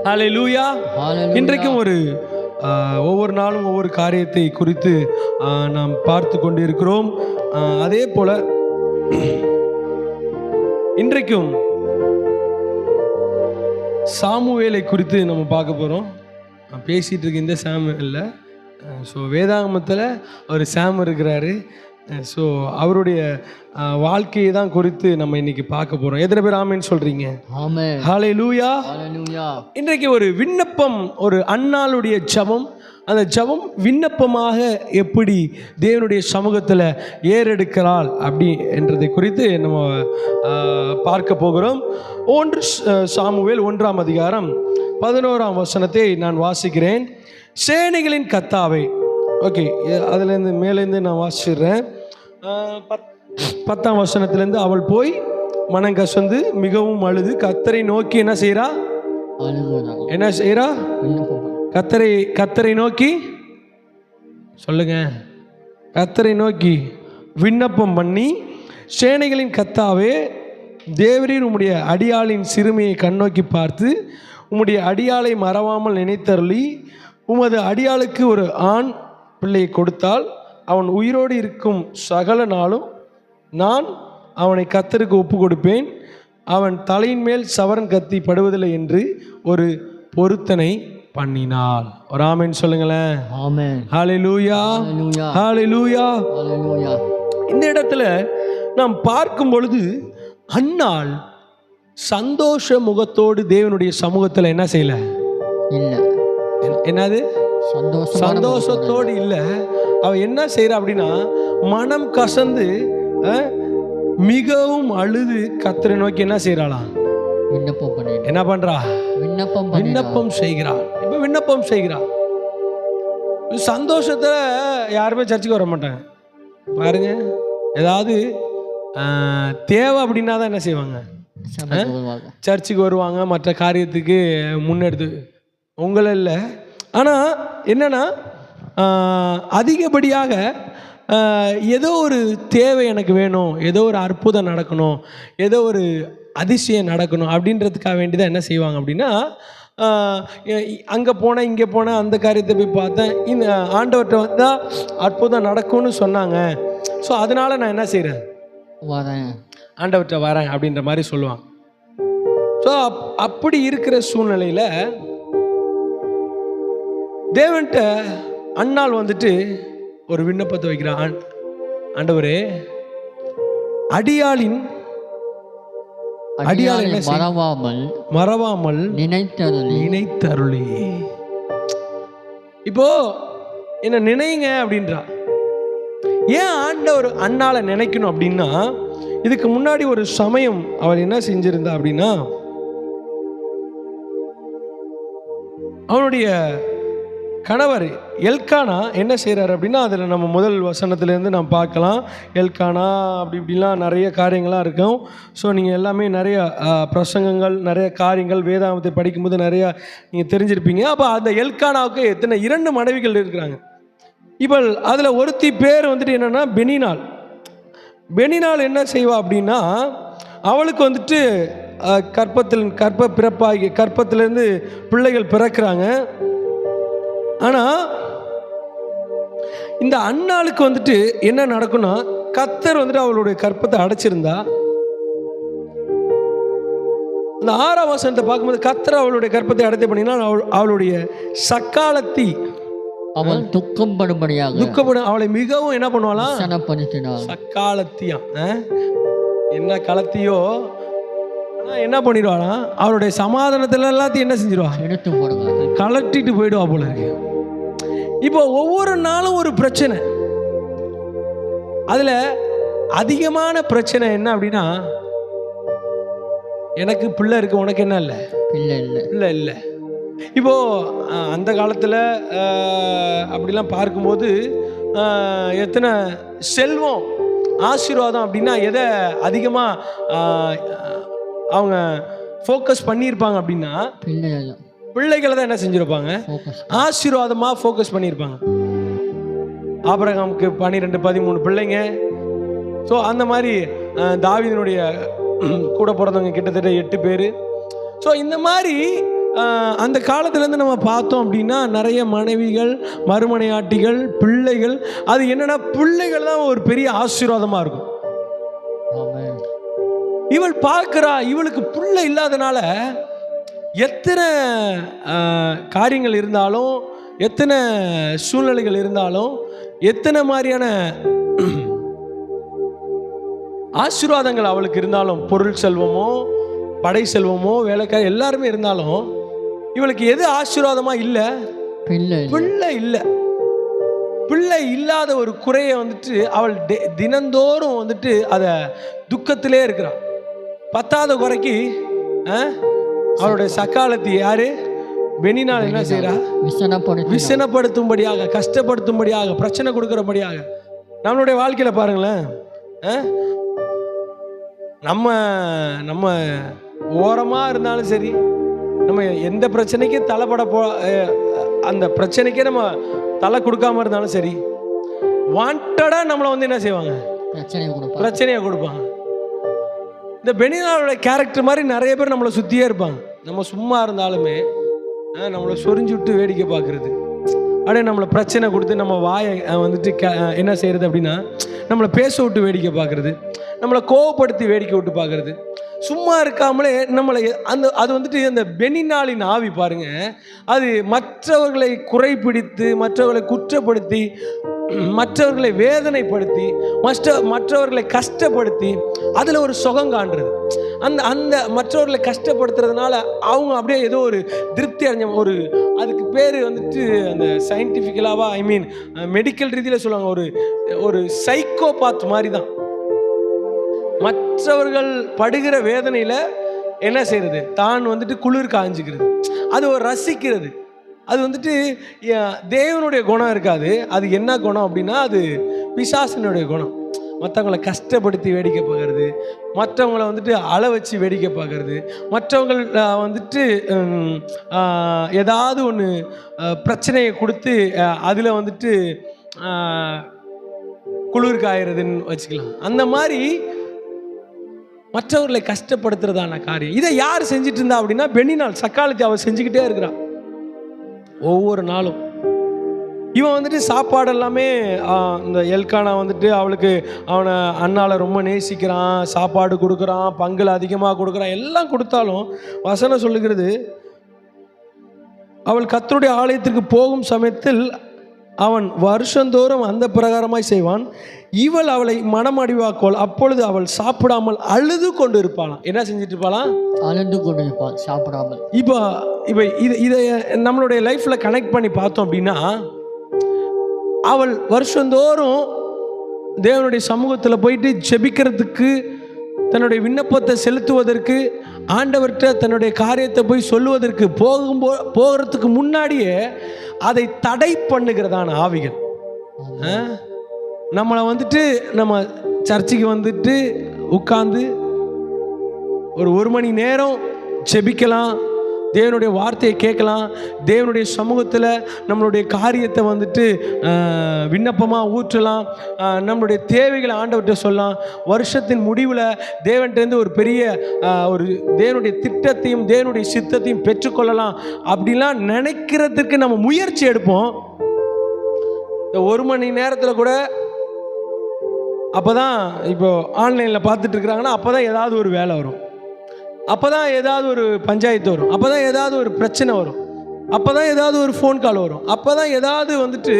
Speaker 1: ஹல்லேலூயா. இன்றைக்கும் ஒவ்வொரு நாளும் ஒவ்வொரு காரியத்தை குறித்து நாம் பார்த்து கொண்டிருக்கிறோம். அதே போல இன்றைக்கும் சாமுவேலை குறித்து நம்ம பார்க்க போகிறோம். பேசிகிட்டு இருக்க இந்த சாமுவேல்ல ஸோ வேதாகமத்தில் ஒரு சாம் இருக்கிறாரு. ஸோ அவருடைய வாழ்க்கையை தான் குறித்து நம்ம இன்னைக்கு பார்க்க போகிறோம். எத்தனை பேர் ஆமென் சொல்கிறீங்க?
Speaker 2: ஆமென்.
Speaker 1: ஹல்லேலூயா. இன்றைக்கு ஒரு விண்ணப்பம், ஒரு அன்னாளுடைய ஜெபம், அந்த ஜெபம் விண்ணப்பமாக எப்படி தேவனுடைய சமூகத்தில் ஏறெடுக்கிறாள் அப்படி என்றதை குறித்து நம்ம பார்க்க போகிறோம். 1 சாமுவேல் 1ஆம் அதிகாரம் 11ஆம் வசனத்தை நான் வாசிக்கிறேன். சேனைகளின் கர்த்தாவே. ஓகே, அதுலேருந்து மேலேருந்து நான் வாசிடுறேன். 10ஆம் வசனத்திலேருந்து, அவள் போய் மனம் கசந்து மிகவும் அழுது கர்த்தரை நோக்கி என்ன செய்கிறா? கர்த்தரை நோக்கி சொல்லுங்க. கர்த்தரை நோக்கி விண்ணப்பம் பண்ணி, சேனைகளின் கர்த்தாவே, தேவரீர் உம்முடைய அடியாளின் சிறுமியை கண்ணோக்கி பார்த்து உம்முடைய அடியாளை மறவாமல் நினைத்தருளி உமது அடியாளுக்கு ஒரு ஆண் பிள்ளையை கொடுத்தால் அவன் உயிரோடு இருக்கும் சகல நாளும் நான் அவனை கர்த்தருக்கு ஒப்பு கொடுப்பேன். அவன் தலையின் மேல் சவரன் கத்தி படுவதில்லை என்று ஒரு பொருத்தனை பண்ணினாள். ஒரு ஆமென் சொல்லுங்களேன்.
Speaker 2: ஆமென்.
Speaker 1: ஹல்லேலூயா. ஹல்லேலூயா. இந்த இடத்துல நாம் பார்க்கும் பொழுது அன்னாள் சந்தோஷ முகத்தோடு தேவனுடைய சமூகத்தில் என்ன செய்யல? இல்லை. என்னது? சந்தோஷத்தோடு இல்லை. அவ என்ன செய்யறா அப்படின்னா மனம் கசந்து மிகவும் அழுது கர்த்தரை நோக்கி என்ன செய்யறாளாம்? என்ன பண்றா? விண்ணப்பம் செய்கிறாள். இப்ப விண்ணப்பம் செய்கிறா. சந்தோஷத்துல யாருமே சர்ச்சுக்கு வர மாட்டாங்க பாருங்க. ஏதாவது தேவை அப்படின்னா தான் என்ன செய்வாங்க? சர்ச்சுக்கு வருவாங்க, மற்ற காரியத்துக்கு முன்னெடுத்து உங்களை இல்லை. ஆனால் என்னன்னா அதிகப்படியாக ஏதோ ஒரு தேவை எனக்கு வேணும், ஏதோ ஒரு அற்புதம் நடக்கணும், ஏதோ ஒரு அதிசயம் நடக்கணும் அப்படின்றதுக்காக வேண்டிதான் என்ன செய்வாங்க அப்படின்னா அங்கே போனேன் இங்கே போனேன் அந்த காரியத்தை போய் பார்த்தேன், இந்த ஆண்டவர்கிட்ட வந்தால் அற்புதம் நடக்கும்னு சொன்னாங்க, ஸோ அதனால் நான் என்ன செய்கிறேன்? வரேன், ஆண்டவர்கிட்ட வரேன் அப்படின்ற மாதிரி சொல்லுவாங்க. ஸோ அப்படி இருக்கிற சூழ்நிலையில் தேவன்கிட்ட அன்னாள் வந்துட்டு ஒரு விண்ணப்பத்தை வைக்கிறான். ஆண்டவரே, அடியாளின் மறவாமல் நினைத்தருளி. இப்போ என்ன நினைங்க அப்படின்றா. ஏன் ஆண்டவர் அன்னாளை நினைக்கணும் அப்படின்னா, இதுக்கு முன்னாடி ஒரு சமயம் அவள் என்ன செஞ்சிருந்தா அப்படின்னா, அவனுடைய கணவர் எல்கானா என்ன செய்கிறார் அப்படின்னா, அதில் நம்ம முதல் வசனத்துலேருந்து நாம் பார்க்கலாம். எல்கானா அப்படி இப்படிலாம் நிறைய காரியங்கள்லாம் இருக்கும். ஸோ நீங்கள் எல்லாமே நிறைய பிரசங்கங்கள், நிறைய காரியங்கள் வேதாகமத்தை படிக்கும்போது நிறையா நீங்கள் தெரிஞ்சிருப்பீங்க. அப்போ அந்த எல்கானாவுக்கு எத்தனை 2 மனைவிகள் இருக்கிறாங்க. இப்போ அதில் ஒருத்தி பேர் வந்துட்டு என்னென்னா பெனினாள். பெனினாள் என்ன செய்வா அப்படின்னா, அவளுக்கு வந்துட்டு கற்பத்திலேருந்து பிள்ளைகள் பிறக்கிறாங்க. ஆனால் இந்த அன்னாளுக்கு வந்துட்டு என்ன நடக்கும்னா, கர்த்தர் வந்துட்டு அவளுடைய கற்பத்தை அடைச்சிருந்தா, அந்த 6ஆம் வசனத்தை பார்க்கும்போது கர்த்தர் அவளுடைய கற்பத்தை அடைத்த பண்ணினா அவளுடைய சக்காலத்தி
Speaker 2: அவள் துக்கப்படும்
Speaker 1: அவளை மிகவும் என்ன பண்ணுவாளாம்,
Speaker 2: சக்காலத்தியா
Speaker 1: என்ன கலத்தியோ என்ன பண்ணிடுவாளாம், அவளுடைய சமாதானத்தில் எல்லாத்தையும் என்ன செஞ்சிருவா,
Speaker 2: எடுத்து போடுவாங்க,
Speaker 1: கலட்டிட்டு போயிடுவா போல இருக்கு. இப்போ ஒவ்வொரு நாளும் ஒரு பிரச்சனை. அதுல அதிகமான பிரச்சனை என்ன அப்படின்னா, எனக்கு பிள்ளை இருக்கு, உனக்கு என்ன இல்லை, பிள்ளை இல்லை. இப்போ அந்த காலத்தில் அப்படிலாம் பார்க்கும்போது எத்தனை செல்வம் ஆசீர்வாதம் அப்படின்னா எதை அதிகமாக அவங்க ஃபோக்கஸ் பண்ணியிருப்பாங்க அப்படின்னா, பிள்ளைகளை தான் என்ன செஞ்சுருப்பாங்க, ஆசீர்வாதமாக ஃபோக்கஸ் பண்ணியிருப்பாங்க. ஆபிரகாமுக்கு 12-13 பிள்ளைங்க. ஸோ அந்த மாதிரி தாவீதினுடைய கூட பிறந்தவங்க கிட்டத்தட்ட 8 பேர். ஸோ இந்த மாதிரி அந்த காலத்துலேருந்து நம்ம பார்த்தோம் அப்படின்னா நிறைய மனைவிகள், மறுமனையாட்டிகள், பிள்ளைகள். அது என்னென்னா பிள்ளைகள் தான் ஒரு பெரிய ஆசீர்வாதமாக இருக்கும். இவள் பார்க்குறா, இவளுக்கு பிள்ளை இல்லாதனால எத்தனை காரியங்கள் இருந்தாலும், எத்தனை சூழ்நிலைகள் இருந்தாலும், எத்தனை மாதிரியான ஆசீர்வாதங்கள் அவளுக்கு இருந்தாலும், பொருள் செல்வமோ படை செல்வமோ வேலைக்கார எல்லாருமே இருந்தாலும், இவளுக்கு எது ஆசீர்வாதமாக இல்லை, பிள்ளை இல்லை. பிள்ளை இல்லாத ஒரு குறையை வந்துட்டு அவள் தினந்தோறும் வந்துட்டு அதை துக்கத்திலே இருக்கிறாள். 10வது குறைக்கு அவளுடைய சக்காலத்தி யாரு, பெனினாள் என்ன செய்யறா, விசனப்படுத்தும்படியாக, கஷ்டப்படுத்தும்படியாக, பிரச்சனை கொடுக்கறபடியாக. நம்மளுடைய வாழ்க்கையில பாருங்களேன், நம்ம நம்ம ஓரமா இருந்தாலும் சரி, நம்ம எந்த பிரச்சனைக்கு தலைப்பட அந்த பிரச்சனைக்கே நம்ம தலை கொடுக்காம இருந்தாலும் சரி, வாண்டடா நம்மளை வந்து என்ன செய்வாங்க, பிரச்சனையை கொடுப்பாங்க. இந்த பெனினாளோட கேரக்டர் மாதிரி நிறைய பேர் நம்மளை சுற்றியே இருப்பாங்க. நம்ம சும்மா இருந்தாலுமே நம்மளை சொரிஞ்சு விட்டு வேடிக்கை பார்க்குறது, அப்படியே நம்மளை பிரச்சனை கொடுத்து நம்ம வாயை வந்துட்டு என்ன செய்கிறது அப்படின்னா, நம்மளை பேச விட்டு வேடிக்கை பார்க்குறது, நம்மளை கோவப்படுத்தி வேடிக்கை விட்டு பார்க்குறது, சும்மா இருக்காமலே நம்மளை அது வந்துட்டு அந்த பெனினாளின் ஆவி பாருங்க, அது மற்றவர்களை குறைபிடித்து, மற்றவர்களை குற்றப்படுத்தி, மற்றவர்களை வேதனைப்படுத்தி, மற்றவர்களை கஷ்டப்படுத்தி அதில் ஒரு சுகம் காண்றது. அந்த மற்றவர்களை கஷ்டப்படுத்துறதுனால அவங்க அப்படியே ஏதோ ஒரு திருப்தி அடைஞ்ச ஒரு, அதுக்கு பேர் வந்துட்டு அந்த சயின்டிஃபிக்கலாவா மெடிக்கல் ரீதியில் சொல்லுவாங்க, ஒரு சைக்கோபாத் மாதிரி தான். மற்றவர்கள் படுகிற வேதனையில் என்ன செய்யறது, தான் வந்துட்டு குளிர் காஞ்சிக்கிறது, அது ஒரு ரசிக்கிறது. அது வந்துட்டு தேவனுடைய குணம் இருக்காது. அது என்ன குணம் அப்படின்னா, அது பிசாசினுடைய குணம். மற்றவங்களை கஷ்டப்படுத்தி வேடிக்கை பார்க்கறது, மற்றவங்களை வந்துட்டு அழ வச்சு வேடிக்கை பார்க்கறது, மற்றவங்கள் வந்துட்டு ஏதாவது ஒன்று பிரச்சனையை கொடுத்து அதில் வந்துட்டு குளிர் காயறதுன்னு வச்சுக்கலாம். அந்த மாதிரி மற்றவர்களை கஷ்டப்படுத்துறதான காரியம். இதை யார் செஞ்சுட்டு இருந்தா அப்படின்னா, பெனினாள் சக்காலத்தி அவள் செஞ்சுக்கிட்டே இருக்கிறான் ஒவ்வொரு நாளும். இவன் வந்துட்டு சாப்பாடு எல்லாமே இந்த எல்கானா வந்துட்டு அவளுக்கு அவனை அண்ணால ரொம்ப நேசிக்கிறான், சாப்பாடு கொடுக்குறான், பங்குல அதிகமாக கொடுக்குறான், எல்லாம் கொடுத்தாலும் வசனம் சொல்லுகிறது, அவள் கர்த்தருடைய ஆலயத்திற்கு போகும் சமயத்தில் அவன் வருஷந்தோறும் அந்த பிரகாரமாய் செய்வான். இவள் அவளை மனமடிவாக்கோள், அப்பொழுது அவள் சாப்பிடாமல் அழுது கொண்டு இருப்பாளாம். என்ன செஞ்சுட்டு இருப்பாளாம்,
Speaker 2: அழுது கொண்டு இருப்பாள், சாப்பிடாமல்.
Speaker 1: இப்போ இதை நம்மளுடைய லைஃப்ல கனெக்ட் பண்ணி பார்த்தோம் அப்படின்னா, அவள் வருஷந்தோறும் தேவனுடைய சமூகத்தில் போயிட்டு ஜெபிக்கிறதுக்கு தன்னுடைய விண்ணப்பத்தை செலுத்துவதற்கு, ஆண்டவர்கிட்ட தன்னுடைய காரியத்தை போய் சொல்லுவதற்கு போகிறதுக்கு முன்னாடியே அதை தடை பண்ணுகிறதான ஆவிகள். நம்மளை வந்துட்டு நம்ம சர்ச்சுக்கு வந்துட்டு உட்கார்ந்து ஒரு மணி நேரம் செபிக்கலாம், தேவனுடைய வார்த்தையை கேட்கலாம், தேவனுடைய சமூகத்தில் நம்மளுடைய காரியத்தை வந்துட்டு விண்ணப்பமாக ஊற்றலாம், நம்மளுடைய தேவைகளை ஆண்டவர்கிட்ட சொல்லலாம். வருஷத்தின் முடிவில் தேவன்கிட்டேருந்து ஒரு பெரிய ஒரு தேவனுடைய திட்டத்தையும் தேவனுடைய சித்தத்தையும் பெற்றுக்கொள்ளலாம் அப்படிலாம் நினைக்கிறதுக்கு நம்ம முயற்சி எடுப்போம். இந்த 1 மணி நேரத்தில் கூட அப்போ தான் இப்போ ஆன்லைனில் பார்த்துட்டு இருக்கிறாங்கன்னா அப்போ தான் ஏதாவது ஒரு வேலை வரும், அப்போ தான் ஏதாவது ஒரு பஞ்சாயத்து வரும், அப்போ தான் ஏதாவது ஒரு பிரச்சனை வரும், அப்போ தான் ஏதாவது ஒரு ஃபோன் கால் வரும், அப்போ தான் ஏதாவது வந்துட்டு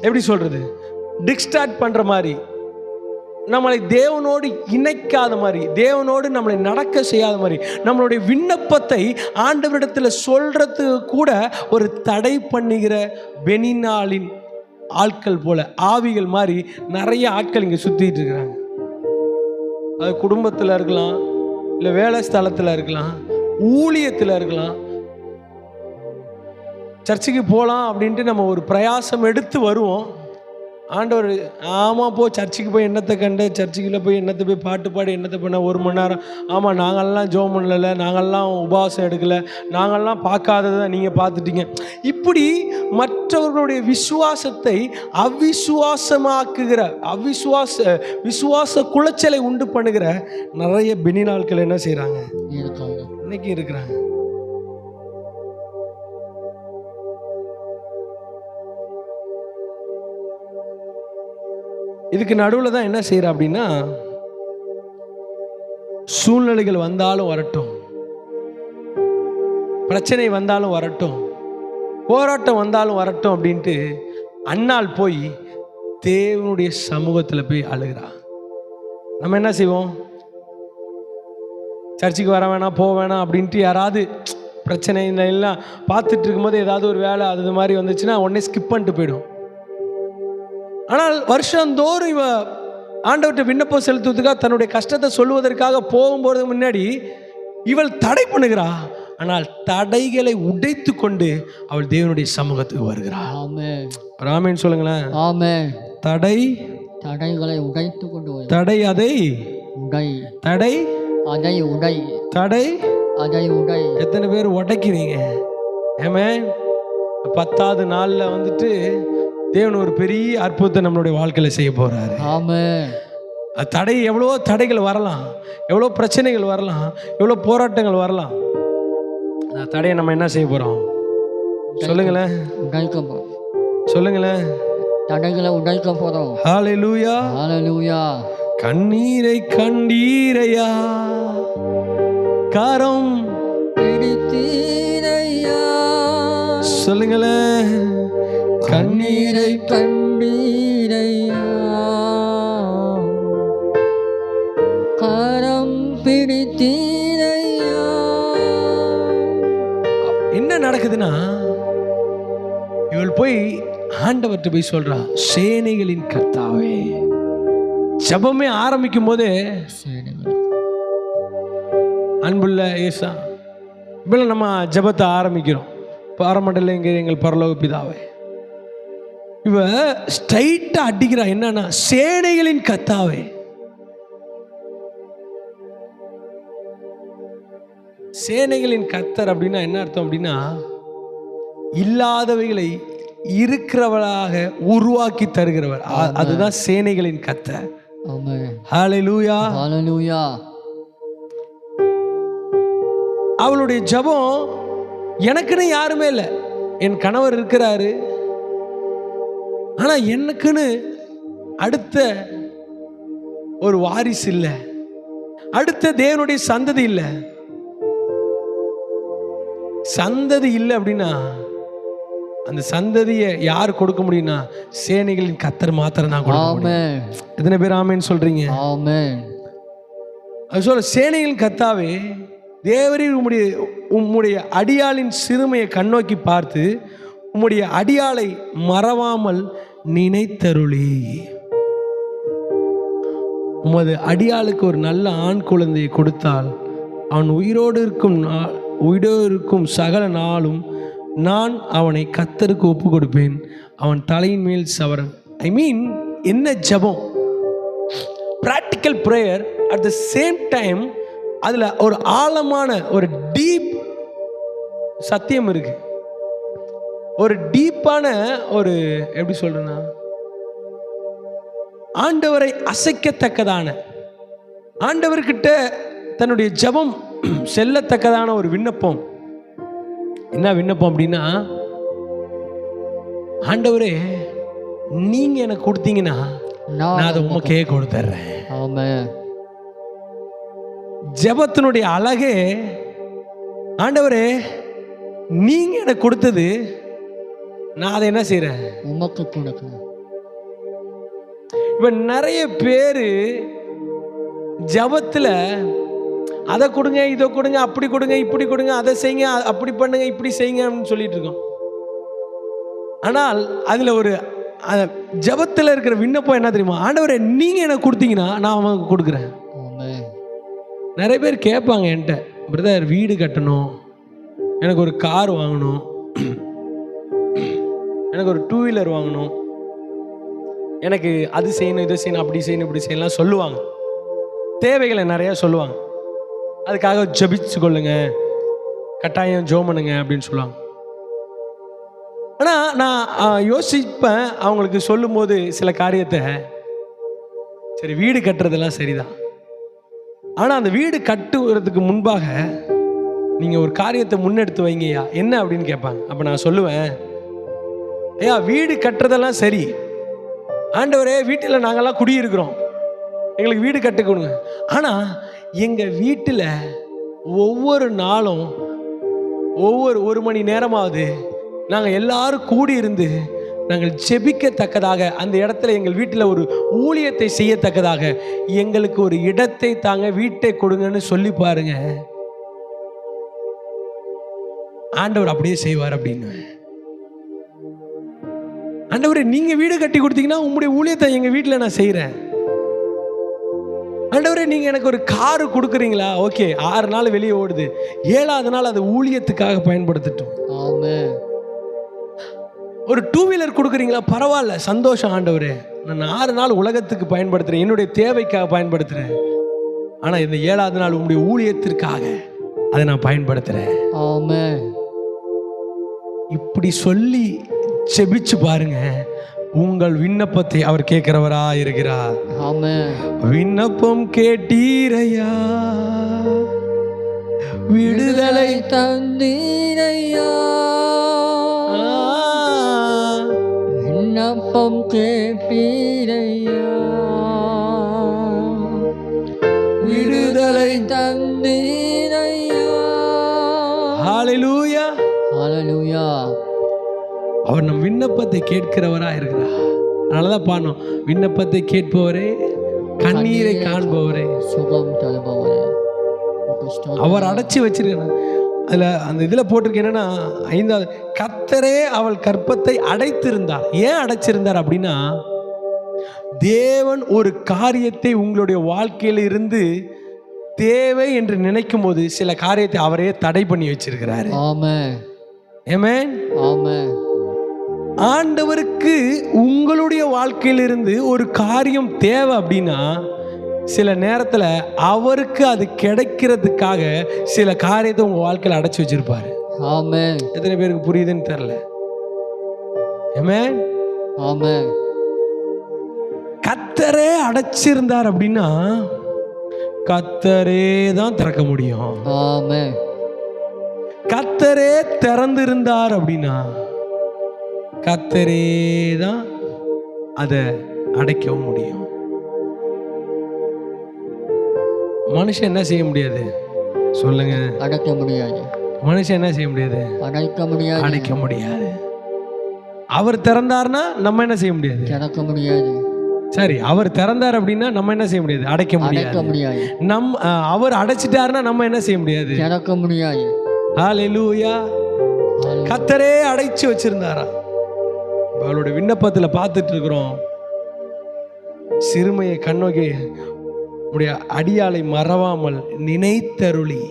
Speaker 1: எப்படி சொல்கிறது, டிஸ்டார்ட் பண்ணுற மாதிரி, நம்மளை தேவனோடு இணைக்காத மாதிரி, தேவனோடு நம்மளை நடக்க செய்யாத மாதிரி, நம்மளுடைய விண்ணப்பத்தை ஆண்டவரிடத்தில் சொல்கிறது கூட ஒரு தடை பண்ணுகிற பெனினாலின் ஆட்கள் போல, ஆவிகள் மாதிரி நிறைய ஆட்கள் இங்கே சுற்றிட்டு இருக்கிறாங்க. அது குடும்பத்தில் இருக்கலாம், இல்லை வேலை ஸ்தலத்தில் இருக்கலாம், ஊழியத்தில் இருக்கலாம். சர்ச்சுக்கு போகலாம் அப்படின்ட்டு நம்ம ஒரு பிரயாசம் எடுத்து வருவோம். ஆண்டவர் ஆமாம் போ சர்ச்சுக்கு போய் என்னத்தை கண்டு, சர்ச்சுக்குள்ளே போய் என்னத்தை போய் பாட்டு பாடி என்னத்தை பண்ண 1 மணி நேரம், ஆமாம் நாங்கள்லாம் ஜெபம் பண்ணலை, நாங்கள்லாம் உபவாசம் எடுக்கலை, நாங்கள்லாம் பார்க்காததை நீங்கள் பார்த்துட்டீங்க. இப்படி மற்றவர்களுடைய விசுவாசத்தை அவிசுவாசமாக்குகிற விசுவாச குலைச்சலை உண்டு பண்ணுகிற நிறைய பெனினாட்கள் என்ன செய்கிறாங்க, இன்னைக்கு இருக்கிறாங்க. இதுக்கு நடுவில் தான் என்ன செய்யற அப்படின்னா, சூழ்நிலைகள் வந்தாலும் வரட்டும், பிரச்சனை வந்தாலும் வரட்டும், போராட்டம் வந்தாலும் வரட்டும் அப்படின்ட்டு அண்ணாள் போய் தேவனுடைய சமூகத்தில் போய் அழுகிறா. நம்ம என்ன செய்வோம், சர்ச்சுக்கு வர வேணாம் போக வேணாம் அப்படின்ட்டு யாராவது பிரச்சனை எல்லாம் பார்த்துட்டு இருக்கும்போது ஏதாவது ஒரு வேலை அது மாதிரி வந்துச்சுன்னா உடனே ஸ்கிப் பண்ணிட்டு போயிடும். ஆனால் வருஷந்தோறும் இவ ஆண்டவர்கிட்ட விண்ணப்பம் செலுத்துவதற்காக தன்னுடைய கஷ்டத்தை சொல்லுவதற்காக போகும்போது முன்னாடி இவள் தடை பண்ணுகிறா. ஆனால் தடைகளை உடைத்து கொண்டு அவள் தேவனுடைய சமூகத்துக்கு வருகிறாள். ஆமென் சொல்லுங்களேன். ஆமென். தடைகளை உடைத்து கொண்டு தடை அதை உடை, தடை அதை உடை, தடை அதை உடை. எத்தனை பேர் உடைக்கிறீங்க? ஆமென். 10வது நாளில் வந்துட்டு தேவன் ஒரு பெரிய அற்புதத்தை நம்மளுடைய வாழ்க்கையில் செய்ய போறாரு. ஆமென். தடை எவ்வளோ தடைகள் வரலாம், எவ்வளோ பிரச்சனைகள் வரலாம், எவ்வளோ போராட்டங்கள் வரலாம். அந்த தடையை நம்ம என்ன செய்ய போறோம் சொல்லுங்களேன், சொல்லுங்களேன். தடைகளை உடைக்க போறோம். ஹல்லேலூயா, ஹல்லேலூயா. கண்ணீரை கண்டீரையா, கரம் பிடித்தீரையா, சொல்லுங்களேன். கண்ணீரை கண்டீரையா, கரம் பிடித்தீரையா. என்ன நடக்குதுன்னா, இவள் போய் ஆண்டவர்கிட்ட போய் சொல்றா, சேனைகளின் கர்த்தாவே. ஜெபமே ஆரம்பிக்கும் போதே அன்புள்ள ஏசா, இப்போ நம்ம ஜெபத்தை ஆரம்பிக்கிறோம். பாரமண்டல எங்கள் பரலோக பிதாவே. இவ ஸ்ட்ரைட்டா அடிக்கிறா. என்னன்னா, சேனைகளின் கர்த்தாவே. சேனைகளின் கர்த்தர் அப்படின்னா என்ன அர்த்தம் அப்படின்னா, இல்லாதவைகளை இருக்கிறவளாக உருவாக்கி தருகிறவர். அதுதான் சேனைகளின் கர்த்தர். ஹல்லேலூயா, ஹல்லேலூயா. அவளுடைய ஜெபம், எனக்குன்னு யாருமே இல்லை, என் கணவர் இருக்கிறாரு, ஆனா எனக்குன்னு அடுத்த ஒரு வாரிசு இல்லை, அடுத்த தேவனுடைய சந்ததி இல்லை. சந்ததி இல்லை அப்படின்னா அந்த சந்ததியை யார் கொடுக்க முடியும்னா சேனைகளின் கர்த்தர் மாத்திரம் தான் கொடுக்க முடியும். எத்தனை பேர் ஆமென் சொல்றீங்க? ஆமென். அது சொல்ல, சேனைகளின் கர்த்தாவே தேவரீர் உம்முடைய அடியாளின் சிறுமையை கண்ணோக்கி பார்த்து உம்முடைய அடியாளை மறவாமல் நினைத்தருளி. உமது அடியாளுக்கு ஒரு நல்ல ஆண் குழந்தையை கொடுத்தால் அவன் உயிரோடு இருக்கும் சகல நாளும் நான் அவனை கர்த்தருக்கு ஒப்பு கொடுப்பேன். அவன் தலையின் மேல் சவரன். ஐ மீன், என்ன ஜெபம், practical prayer. At the same time அதில் ஒரு ஆழமான ஒரு டீப் சத்தியம் இருக்கு. ஒரு டீப்பான ஒரு எப்படி சொல்றேன்னா, ஆண்டவரை அசைக்கத்தக்கதான, ஆண்டவர்கிட்ட தன்னுடைய ஜெபம் செல்லத்தக்கதான ஒரு விண்ணப்பம். என்ன விண்ணப்பம் அப்படின்னா, ஆண்டவரே நீங்க எனக்கு கொடுத்தீங்கன்னா நான் அதை உமக்கே கொடுத்துட்றேன்.
Speaker 2: ஆமென்.
Speaker 1: ஜெபத்தினுடைய அழகே, ஆண்டவரே நீங்க எனக்கு கொடுத்தது, நான் அதை என்ன செய்யறேன்,
Speaker 2: உமக்கு கொடுக்கிறேன்.
Speaker 1: இப்ப நிறைய பேரு ஜெபத்துல அதை கொடுங்க, இதை கொடுங்க, அப்படி கொடுங்க, இப்படி கொடுங்க, அதை செய்யுங்க, அப்படி பண்ணுங்க, இப்படி செய்யுங்க அப்படின்னு சொல்லிட்டு இருக்கோம். ஆனால் அதுல ஒரு ஜெபத்துல இருக்கிற விண்ணப்பம் என்ன தெரியுமா, ஆண்டவரே நீங்க எனக்கு கொடுத்தீங்கன்னா நான் அவங்களுக்கு கொடுக்குறேன்.
Speaker 2: ஆமென்.
Speaker 1: நிறைய பேர் கேட்பாங்க என்கிட்ட, பிரதர் வீடு கட்டணும், எனக்கு ஒரு கார் வாங்கணும், எனக்கு ஒரு 2 வீலர் வாங்கணும், எனக்கு அது செய்யணும், இதை செய்யணும், அப்படி செய்யணும், இப்படி செய்யலாம் சொல்லுவாங்க. தேவைகளை நிறையா சொல்லுவாங்க. அதுக்காக ஜெபிச்சு கொள்ளுங்க, கட்டாயம் ஜெபம் பண்ணுங்க அப்படின்னு சொல்லுவாங்க. ஆனால் நான் யோசிப்பேன் அவங்களுக்கு சொல்லும்போது சில காரியத்தை, சரி வீடு கட்டுறதெல்லாம் சரிதான், ஆனால் அந்த வீடு கட்டுறதுக்கு முன்பாக நீங்கள் ஒரு காரியத்தை முன்னெடுத்து வைங்கய்யா, என்ன அப்படின்னு கேட்பாங்க. அப்போ நான் சொல்லுவேன், ஐயா வீடு கட்டுறதெல்லாம் சரி, ஆண்டவரே வீட்டில் நாங்கள்லாம் குடியிருக்கிறோம், எங்களுக்கு வீடு கட்டி கொடுங்க. ஆனால் எங்கள் வீட்டில் ஒவ்வொரு நாளும் ஒவ்வொரு 1 மணி நேரமாவது நாங்கள் எல்லாரும் கூடி இருந்து நாங்கள் ஜெபிக்கத்தக்கதாக, அந்த இடத்துல எங்கள் வீட்டில் ஒரு ஊழியத்தை செய்யத்தக்கதாக எங்களுக்கு ஒரு இடத்தை தாங்க, வீட்டை கொடுங்கன்னு சொல்லி பாருங்க, ஆண்டவர் அப்படியே செய்வார் அப்படின்னு. ஆண்டவரே நீங்க வீடு கட்டி கொடுத்தீங்கன்னா உங்களுடைய ஊழியத்தை எங்க வீட்டில் நான் செய்கிறேன். ஆண்டவரே நீங்க எனக்கு ஒரு காரு கொடுக்குறீங்களா, ஓகே 6 நாள் வெளியே ஓடுது, 7வது நாள் அதை ஊழியத்துக்காக பயன்படுத்தட்டும்.
Speaker 2: ஆமென்.
Speaker 1: ஒரு 2 வீலர் கொடுக்குறீங்களா, பரவாயில்ல, சந்தோஷம் ஆண்டவரே, நான் 6 நாள் உலகத்துக்கு பயன்படுத்துறேன், என்னுடைய தேவைக்காக பயன்படுத்துறேன், ஆனால் இந்த 7வது நாள் உங்களுடைய ஊழியத்திற்காக அதை நான் பயன்படுத்துறேன்.
Speaker 2: ஆமென்.
Speaker 1: இப்படி சொல்லி ஜெபிச்சு பாருங்க, உங்கள் விண்ணப்பத்தை அவர் கேட்கிறவரா இருக்கிறார்.
Speaker 2: ஆமென்.
Speaker 1: விண்ணப்பம் கேட்டீரையா, விடுதலை
Speaker 2: தந்தீரையா, விண்ணப்பம் கேட்பீரையா, விடுதலை தந்தீரையா.
Speaker 1: ஹல்லேலூயா,
Speaker 2: ஹல்லேலூயா.
Speaker 1: அவர் நம் விண்ணப்பத்தை கேட்கிறவரா இருக்கிறார். அதனாலதான் பாடணும், விண்ணப்பத்தை கேட்பவரே, கண்ணீரை காண்பவரே,
Speaker 2: சுகம் தருபவரே.
Speaker 1: அவர் அடைச்சி வச்சிருக்கிறார். அதுல அந்த இதுல போட்டிருக்கு என்னன்னா, 5வது, கர்த்தரே அவள் கற்பத்தை அடைத்திருந்தார். ஏன் அடைச்சிருந்தார் அப்படின்னா, தேவன் ஒரு காரியத்தை உங்களுடைய வாழ்க்கையில இருந்து தேவை என்று நினைக்கும் போது சில காரியத்தை அவரே தடை பண்ணி வச்சிருக்கிறாரு.
Speaker 2: ஆமென்.
Speaker 1: ஆமென்.
Speaker 2: ஆமென்.
Speaker 1: ஆண்டவருக்கு உங்களுடைய வாழ்க்கையிலிருந்து ஒரு காரியம் தேவை அப்படின்னா, சில நேரத்தில் அவருக்கு அது கிடைக்கிறதுக்காக சில காரியத்தை உங்க வாழ்க்கையில் அடைச்சி வச்சிருப்பாரு.
Speaker 2: ஆமென்.
Speaker 1: எத்தனை பேருக்கு புரியுதுன்னு தெரியல. ஆமென்.
Speaker 2: ஆமென்.
Speaker 1: கர்த்தரே அடைச்சிருந்தார் அப்படின்னா கர்த்தரே தான் திறக்க முடியும்.
Speaker 2: ஆமென்.
Speaker 1: கர்த்தரே திறந்திருந்தார் அப்படின்னா கர்த்தரே தான் அதை அடைக்கவும் முடியும். மனுஷன் என்ன செய்ய முடியாது சொல்லுங்க?
Speaker 2: அடைக்க முடியாது.
Speaker 1: மனுஷன் என்ன செய்ய முடியாது?
Speaker 2: அடைக்க முடியாது.
Speaker 1: அடைக்க முடியாது. அவர் திறந்தார்னா நம்ம என்ன செய்ய முடியாது?
Speaker 2: திறக்க முடியாது.
Speaker 1: சரி, அவர் திறந்தார் அப்படின்னா நம்ம என்ன செய்ய முடியாது? அடைக்க முடியாது. அவர் அடைச்சிட்டாருன்னா நம்ம என்ன செய்ய முடியாது?
Speaker 2: திறக்க முடியாது.
Speaker 1: ஹல்லேலூயா. கர்த்தரே அடைச்சு வச்சிருந்தாரா? அவளுடைய விண்ணப்பத்தில் பார்த்துட்டு இருக்கிறோம். சிறுமையை கண்ணோக்கி உம்முடைய அடியாளை மறவாமல் நினைத்தருளி.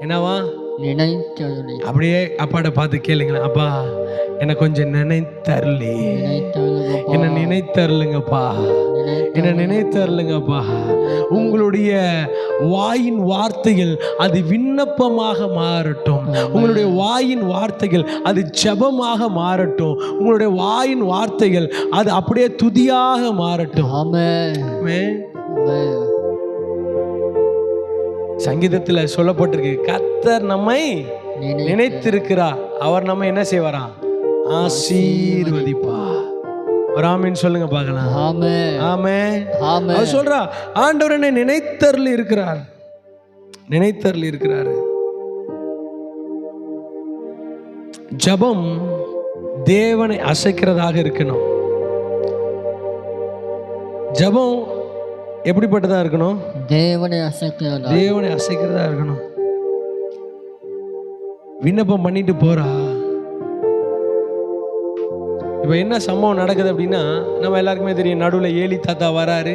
Speaker 1: என்னவா?
Speaker 2: நினைத்தருளி.
Speaker 1: அப்படியே அப்பாட்ட பார்த்து கேளுங்களேன், அப்பா என்னை கொஞ்சம் நினைத்தருளி, என்னை நினைத்தருளுங்கப்பா, என்னை நினைத்தருளுங்கப்பா. உங்களுடைய வாயின் வார்த்தைகள் அது விண்ணப்பமாக மாறட்டும். உங்களுடைய வாயின் வார்த்தைகள் அது ஜெபமாக மாறட்டும். உங்களுடைய வாயின் வார்த்தைகள் அது அப்படியே துதியாக மாறட்டும். ஆமென். சங்கீதத்தில் சொல்லப்பட்டிருக்கு, கர்த்தர் நம்மை நினைத்திருக்கிறார், அவர் நம்ம என்ன செய்வாராம்? ஆசீர்வதிப்பா. ஒரு ஆமீன் சொல்லுங்க பார்க்கலாம். ஆமென். அவர் சொல்றா, ஆண்டவர் என்னை நினைத்தருளி இருக்கிறார், நினைத்தருளி இருக்கிறாரு. ஜெபம் தேவனை அசைக்கிறதாக இருக்கணும். ஜெபம் எப்படிப்பட்டதா இருக்கணும்? தேவனை அசைக்கிறதா இருக்கணும். விண்ணப்பம் பண்ணிட்டு போறா. இப்போ என்ன சம்பவம் நடக்குது அப்படின்னா, நம்ம எல்லாருக்குமே தெரியும், நடுவில் ஏலி தாத்தா வராரு.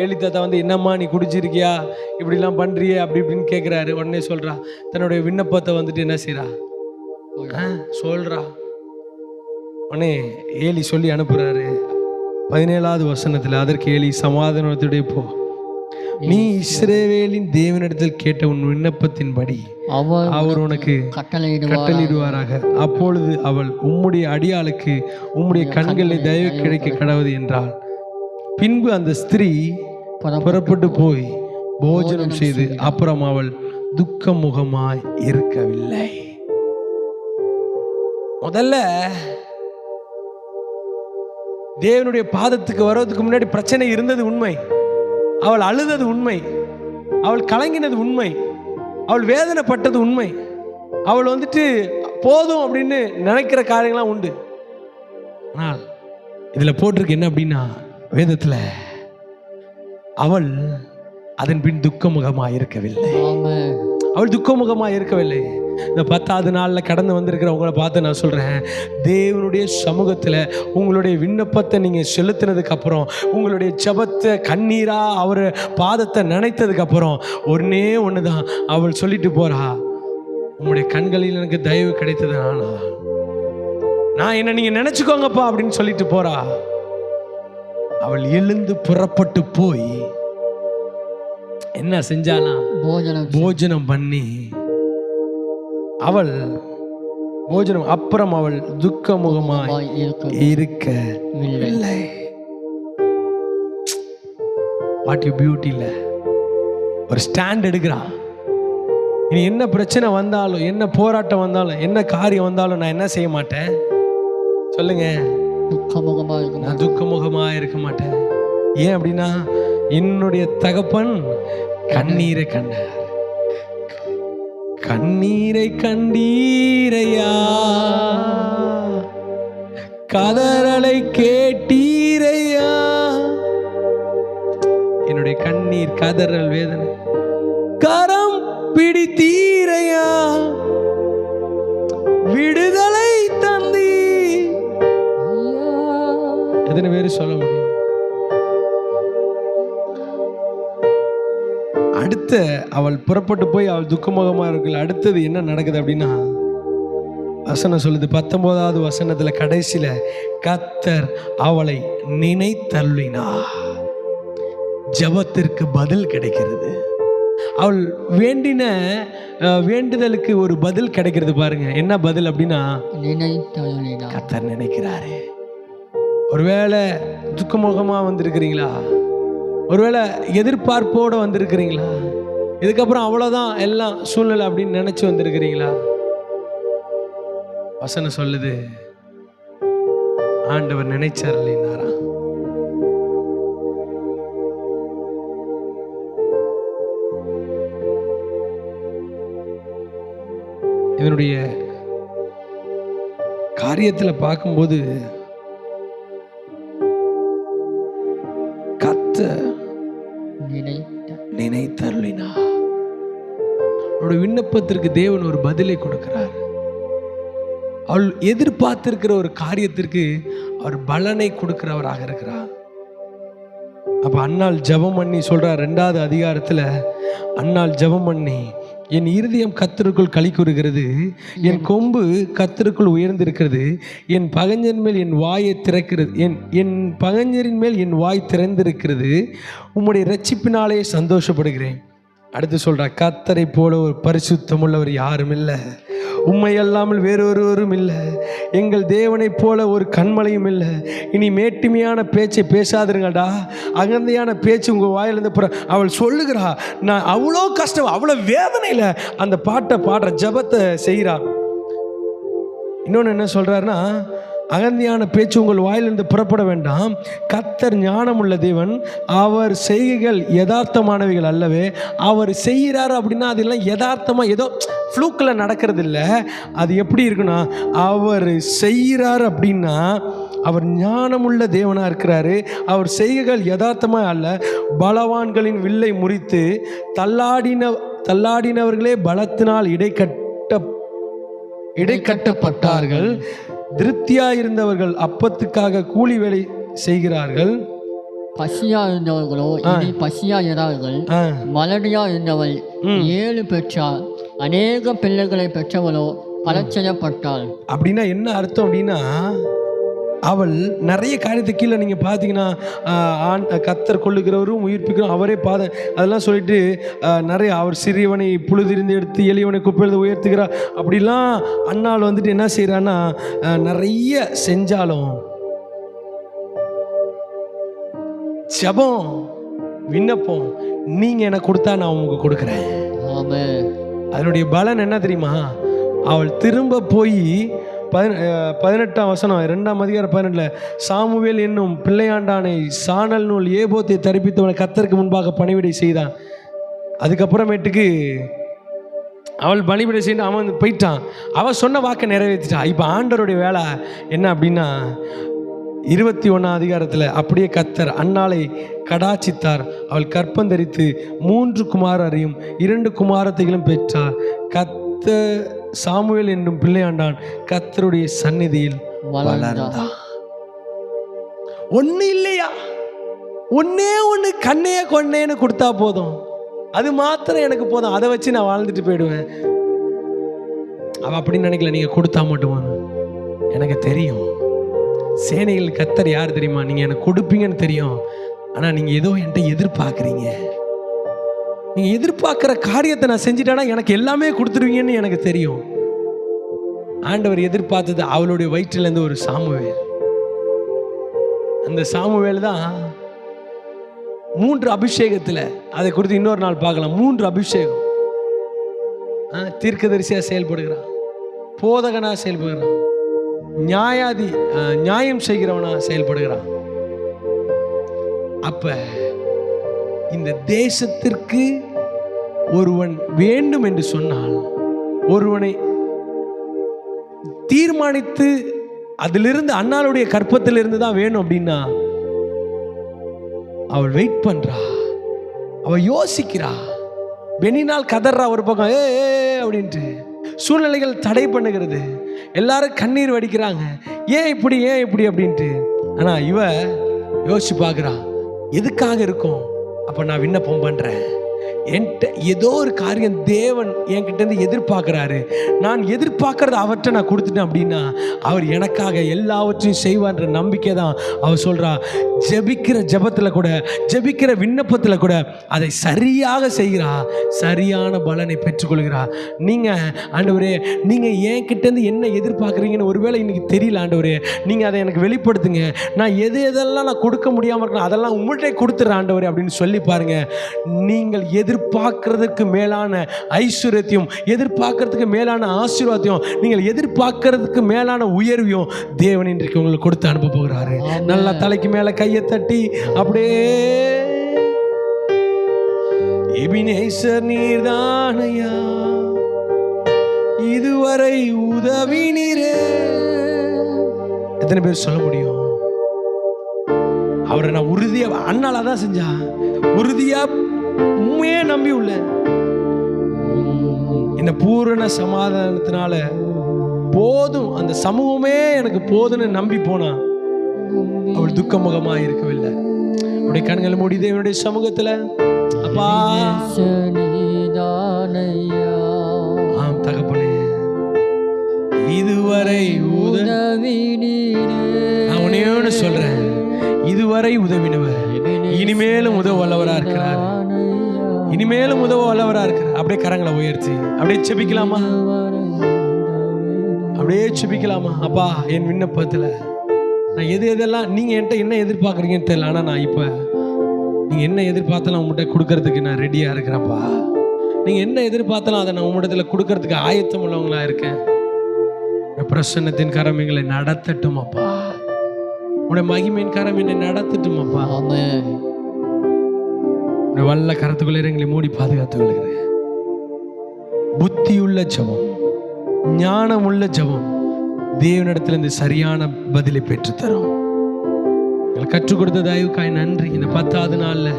Speaker 1: ஏலி தாத்தா வந்து, என்னம்மா நீ குடிச்சிருக்கியா, இப்படிலாம் பண்ணுறியே அப்படி இப்படின்னு கேட்குறாரு. உடனே சொல்கிறா, தன்னுடைய விண்ணப்பத்தை வந்துட்டு என்ன செய்கிறா, சொல்கிறா. உடனே ஏலி சொல்லி அனுப்புகிறாரு 17வது வசனத்தில். அதற்கு ஏலி சமாதானத்துடைய போ, நீ இஸ்ரவேலின் தேவனிடத்தில் கேட்ட உன் விண்ணப்பத்தின்படி அவர் உனக்கு கட்டளையிடுவாராக. அப்பொழுது அவள், உம்முடைய அடியாளுக்கு உம்முடைய கண்களில் தயவு கிடைக்க கடவுது என்றாள். பின்பு அந்த ஸ்திரீ புறப்பட்டு போய் போஜனம் செய்து அப்புறம் அவள் துக்கமுகமாய் இருக்கவில்லை. முதல்ல தேவனுடைய பாதத்துக்கு வர்றதுக்கு முன்னாடி பிரச்சனை இருந்தது உண்மை. அவள் அழுதது உண்மை, அவள் கலங்கினது உண்மை, அவள் வேதனைப்பட்டது உண்மை. அவள் வந்துட்டு போதும் அப்படின்னு நினைக்கிற காரியங்கள்லாம் உண்டு. ஆனால் இதில் போட்டிருக்கு என்ன அப்படின்னா, வேதத்தில் அவள் அதன் பின் துக்கமுகமாக இருக்கவில்லை. அவள் துக்கமுகமாக இருக்கவில்லை. இந்த 10வது நாளில் கடந்து வந்திருக்கிறவங்களை பார்த்து நான் சொல்கிறேன், தேவனுடைய சமூகத்தில் உங்களுடைய விண்ணப்பத்தை நீங்கள் செலுத்தினதுக்கப்புறம், உங்களுடைய ஜெபத்தை கண்ணீராக அவர் பாதத்தை நினைத்ததுக்கப்புறம் ஒன்றே ஒன்று தான் அவள் சொல்லிட்டு போகிறா, உங்களுடைய கண்களில் எனக்கு தயவு கிடைத்தது நான் என்ன நீங்கள் நினச்சிக்கோங்கப்பா அப்படின்னு சொல்லிட்டு போகிறா. அவள் எழுந்து புறப்பட்டு போய் என்ன செஞ்சாலாம்? போஜனம் பண்ணி அவள் போஜனம் அப்புறம் அவள் துக்கமுகமாய் இருக்கவில்லை. வாட் யூ பியூட்டில ஒரு ஸ்டாண்ட் எடுக்கிறான். இனி என்ன பிரச்சனை வந்தாலும், என்ன போராட்டம் வந்தாலும், என்ன காரியம் வந்தாலும் நான் என்ன செய்ய மாட்டேன் சொல்லுங்க? நான் துக்கமுகமா இருக்க மாட்டேன். ஏன் அப்படின்னா, என்னுடைய தகப்பன் கண்ணீரை கண்டார். கண்ணீரை கண்டீரையா, கதறலை கேட்டீரையா. என்னுடைய கண்ணீர், கதறல், வேதனை கரம் பிடித்தீரையா, விடுதலை தந்தி. எத்தனை பேர் சொல்ல முடியும்? அடுத்த அவள் புறப்பட்டு போய் அவள் துக்கமுகமா இருக்கல. அடுத்தது என்ன நடக்குது அப்படின்னா, வசனம் சொல்லுது 19வது வசனத்துல கடைசியில, கர்த்தர் அவளை நினைத்தருளினார். ஜெபத்திற்கு பதில் கிடைக்கிறது. அவள் வேண்டின வேண்டுதலுக்கு ஒரு பதில் கிடைக்கிறது. பாருங்க என்ன பதில் அப்படின்னா, கர்த்தர் நினைக்கிறாரு. ஒருவேளை துக்கமுகமா வந்திருக்கிறீங்களா? ஒருவேளை எதிர்பார்ப்போடு வந்திருக்கிறீங்களா? இதுக்கப்புறம் அவ்வளோதான் எல்லாம் சூழ்நிலை அப்படின்னு நினைச்சு வந்திருக்கிறீங்களா? வசனம் சொல்லுது, ஆண்டவர் நினைச்சார் இல்லைனாரா? இதனுடைய காரியத்தில் பார்க்கும்போது கர்த்தர் நினைத்தருளினார். அவருடைய விண்ணப்பத்திற்கு தேவன் ஒரு பதிலை கொடுக்கிறார். அவள் எதிர்பார்த்திருக்கிற ஒரு காரியத்திற்கு அவர் பலனை கொடுக்கிறவராக இருக்கிறார். அப்போ அன்னாள் ஜெபம் பண்ணி சொல்கிறார் 2வது அதிகாரத்தில், அன்னாள் ஜெபம் பண்ணி, என் இருதயம் கர்த்தருக்குள் களி கூறுகிறது, என் கொம்பு கர்த்தருக்குள் உயர்ந்திருக்கிறது, என் பகைஞரின் மேல் என் வாயை திறக்கிறது, என் பகைஞரின் மேல் என் வாய் திறந்திருக்கிறது, உம்முடைய இரட்சிப்பினாலே சந்தோஷப்படுகிறேன். அடுத்து சொல்கிறா, கர்த்தரை போல ஒரு பரிசுத்தம் உள்ளவர் யாரும் இல்லை, உம்மை அல்லாமல் வேறொருவரும் இல்லை, எங்கள் தேவனைப் போல ஒரு கண்மலையும் இல்லை. இனி மேட்டுமையான பேச்சை பேசாதிருங்கடா, அகந்தையான பேச்சு உங்கள் வாயிலிருந்து அவள் சொல்லுகிறா. நான் அவ்வளோ கஷ்டம், அவ்வளோ வேதனையில் அந்த பாட்டை பாடுற, ஜபத்தை செய்கிறா. இன்னொன்று என்ன சொல்கிறாருன்னா, அகந்தியான பேச்சு உங்கள் வாயிலிருந்து புறப்பட வேண்டாம், கர்த்தர் ஞானமுள்ள தேவன், அவர் செய்கைகள் யதார்த்தமானவைகள் அல்லவே. அவர் செய்கிறாரு அப்படின்னா அதெல்லாம் யதார்த்தமாக ஏதோ ஃப்ளூக்கில் நடக்கிறது இல்லை. அது எப்படி இருக்குன்னா, அவர் செய்கிறார் அப்படின்னா அவர் ஞானமுள்ள தேவனாக இருக்கிறாரு. அவர் செய்கைகள் யதார்த்தமாக அல்ல. பலவான்களின் வில்லை முறித்து தள்ளாடினவர்களே பலத்தினால் இடைக்கட்டப்பட்டார்கள். திருப்தியாயிருந்தவர்கள் அப்பத்துக்காக கூலி வேலை செய்கிறார்கள்.
Speaker 2: பசியா இருந்தவர்களோ இனி பசியா இரார்கள். மலடியா இருந்தவள் 7 பெற்றாள், அநேக பிள்ளைகளை பெற்றவளோ பலச்செய்யப்பட்டாள்.
Speaker 1: அப்படின்னா என்ன அர்த்தம் அப்படின்னா, அவள் நிறைய காரியத்தை கீழே நீங்கள் பார்த்தீங்கன்னா, கர்த்தர் கொள்ளுகிறவரும் உயிர்ப்பிக்கிறோம் அவரே அதெல்லாம் சொல்லிட்டு நிறைய, அவர் சிறியவனை புழுதிருந்து எடுத்து எளியவனை குப்பையிலிருந்து உயர்த்துகிறார் அப்படிலாம் அன்னாள் வந்துட்டு என்ன செய்கிறான்னா, நிறைய செஞ்சாலும் ஜெபம் விண்ணப்பம் நீங்கள் எனக்கு கொடுத்தா நான் உங்களுக்கு கொடுக்குறேன். அதனுடைய பலன் என்ன தெரியுமா, அவள் திரும்ப போய் 18ஆம் வசனம் 2ஆம் அதிகாரம் 18, சாமுவேல் என்னும் பிள்ளையாண்டானை சாணல் நூல் ஏபோத்தை தரிப்பித்தவனை கர்த்தருக்கு முன்பாக பணிவிடை செய்தான். அதுக்கப்புறமேட்டுக்கு அவள் பணிவிடை செய்து அவன் போயிட்டான். அவன் சொன்ன வாக்கை நிறைவேற்றிட்டான். இப்போ ஆண்டவருடைய வேலை என்ன அப்படின்னா, 21ஆம் அதிகாரத்தில் அப்படியே கர்த்தர் அன்னாளை கடாச்சித்தார். அவள் கற்பந்தரித்து 3 குமாரரையும் 2 குமாரத்தைகளும் பெற்றார். சாமுவேல் என்னும் பிள்ளையாண்டான் கர்த்தருடைய சந்நிதியில் வளர்ந்தான். ஒண்ணு இல்லையா, ஒன்னே ஒன்று கண்ணையே கொன்னேன்னு கொடுத்தா போதும், அது மாத்திரம் எனக்கு போதும், அதை வச்சு நான் வாழ்ந்துட்டு போயிடுவேன். அவ அப்படின்னு நினைக்கல. நீங்க கொடுத்தா மட்டும் எனக்கு தெரியும், சேனைகள் கர்த்தர் யார் தெரியுமா, நீங்க எனக்கு கொடுப்பீங்கன்னு தெரியும். ஆனா நீங்க ஏதோ என்கிட்ட எதிர்பார்க்குறீங்க. நீங்கள் எதிர்பார்க்குற காரியத்தை நான் செஞ்சிட்டேன்னா எனக்கு எல்லாமே கொடுத்துருவீங்கன்னு எனக்கு தெரியும். ஆண்டவர் எதிர்பார்த்தது அவளுடைய வயிற்றிலேருந்து ஒரு சாமுவேல். அந்த சாமுவேல் தான் 3 அபிஷேகத்தில், அதை குறித்து இன்னொரு நாள் பார்க்கலாம். 3 அபிஷேகம். தீர்க்கதரிசியாக செயல்படுகிறான், போதகனாக செயல்படுகிறான், நியாயம் செய்கிறவனா செயல்படுகிறான். அப்ப இந்த தேசத்திற்கு ஒருவன் வேண்டும் என்று சொன்னால், ஒருவனை தீர்மானித்து அதிலிருந்து அன்னாளுடைய கற்பத்திலிருந்து தான் வேணும் அப்படின்னா, அவள் வெயிட் பண்றா, அவள் யோசிக்கிறா. பெனினால் கதறா ஒரு பக்கம், ஏ அப்படின்ட்டு. சூழ்நிலைகள் தடை பண்ணுகிறது, எல்லாரும் கண்ணீர் வடிக்கிறாங்க, ஏன் இப்படி அப்படின்ட்டு. ஆனா இவ யோசிச்சு பார்க்குறா, எதுக்காக இருக்கும். அப்போ நான் விண்ணப்பம் பண்ணுறேன், என்கிட்ட ஏதோ ஒரு காரியம் தேவன் என்கிட்ட எதிர்பார்க்குறாரு, நான் எதிர்பார்க்கறத அவர்கிட்ட நான் கொடுத்துட்டேன் அப்படின்னா அவர் எனக்காக எல்லாவற்றையும் செய்வார்ன்ற நம்பிக்கை தான் அவள் சொல்கிறா. ஜெபிக்கிற ஜெபத்தில் கூட, ஜெபிக்கிற விண்ணப்பத்தில் கூட அதை சரியாக செய்கிறா, சரியான பலனை பெற்றுக்கொள்கிறா. நீங்கள் ஆண்டவரே, நீங்கள் என்கிட்டேருந்து என்ன எதிர்பார்க்குறீங்கன்னு ஒருவேளை இன்றைக்கி தெரியல ஆண்டவரே, நீங்கள் அதை எனக்கு வெளிப்படுத்துங்க. நான் எதெல்லாம் நான் கொடுக்க முடியாமல் இருக்கணும் அதெல்லாம் உங்கள்கிட்ட கொடுத்துட்றேன் ஆண்டவரே அப்படின்னு சொல்லி பாருங்கள். நீங்கள் எதிர்பார்க்கறதுக்கு மேலான ஐஸ்வர்யத்தையும், எதிர்பார்க்கறதுக்கு மேலான ஆசீர்வாதத்தையும், நீங்கள் எதிர்பார்க்கறதுக்கு மேலான உயர்வையும் தேவன் இன்றைக்கு உங்களுக்கு கொடுத்து அனுப்ப போகிறாரு. நல்லா தலைக்கு மேலே கையை தட்டி அப்படியே, எபினேசர் நீர்தானையா இதுவரை உதவி நீரே. எத்தனை பேர் சொல்ல முடியும்? அவரை நான் உறுதியா, அண்ணால தான் செஞ்சா, உறுதியா உண்மையே நம்பி உள்ள இந்த பூரண சமாதானத்தினால போதும், அந்த சமூகமே எனக்கு போதுன்னு நம்பி போனா அவள் துக்கமுகமாக இருக்கவில்லை. உடைய கண்களை மூடி தேவனுடைய சமூகத்துல அப்பா
Speaker 2: நீதானையா
Speaker 1: ஆம் தகப்பனே இதுவரை
Speaker 2: உதவி
Speaker 1: நான் உன்னையோன்னு சொல்றேன், இதுவரை உதவினவர் இனிமேலும் உதவ வல்லவரா இருக்கிறார், இனிமேலும் உதவ வல்லவரா இருக்கிறார். அப்படியே கரங்களை உயர்த்தி அப்படியே செபிக்கலாமா? அப்படியே செபிக்கலாமா? அப்பா என் விண்ணப்பத்துல நான் எதெல்லாம் நீங்க என்கிட்ட என்ன எதிர்பார்க்குறீங்கன்னு தெரியல, ஆனா நான் இப்ப நீங்க என்ன எதிர்பார்த்தாலும் உங்கள்கிட்ட கொடுக்கறதுக்கு நான் ரெடியா இருக்கிறேன்ப்பா. நீங்க என்ன எதிர்பார்த்தாலும் அதை நான் உங்களிடத்துல கொடுக்கறதுக்கு ஆயத்தம் உள்ளவங்களா இருக்கேன். பிரசன்னத்தின் கரம் எங்களை நடத்தட்டும் அப்பா, உடைய மகிமையின் கரம் என்னை நடத்தட்டும் அப்பா. உடைய வல்ல கரத்துக்குள்ளே எங்களை மூடி பாதுகாத்து கொள்கிறேன். புத்தியுள்ள ஜெபம், ஞானமுள்ள ஜெபம் தேவனிடத்துல இருந்து சரியான பதிலை பெற்று தரும். எங்களுக்கு கற்றுக் கொடுத்த தயவுக்காய் நன்றி. இந்த 10வது நாள்ல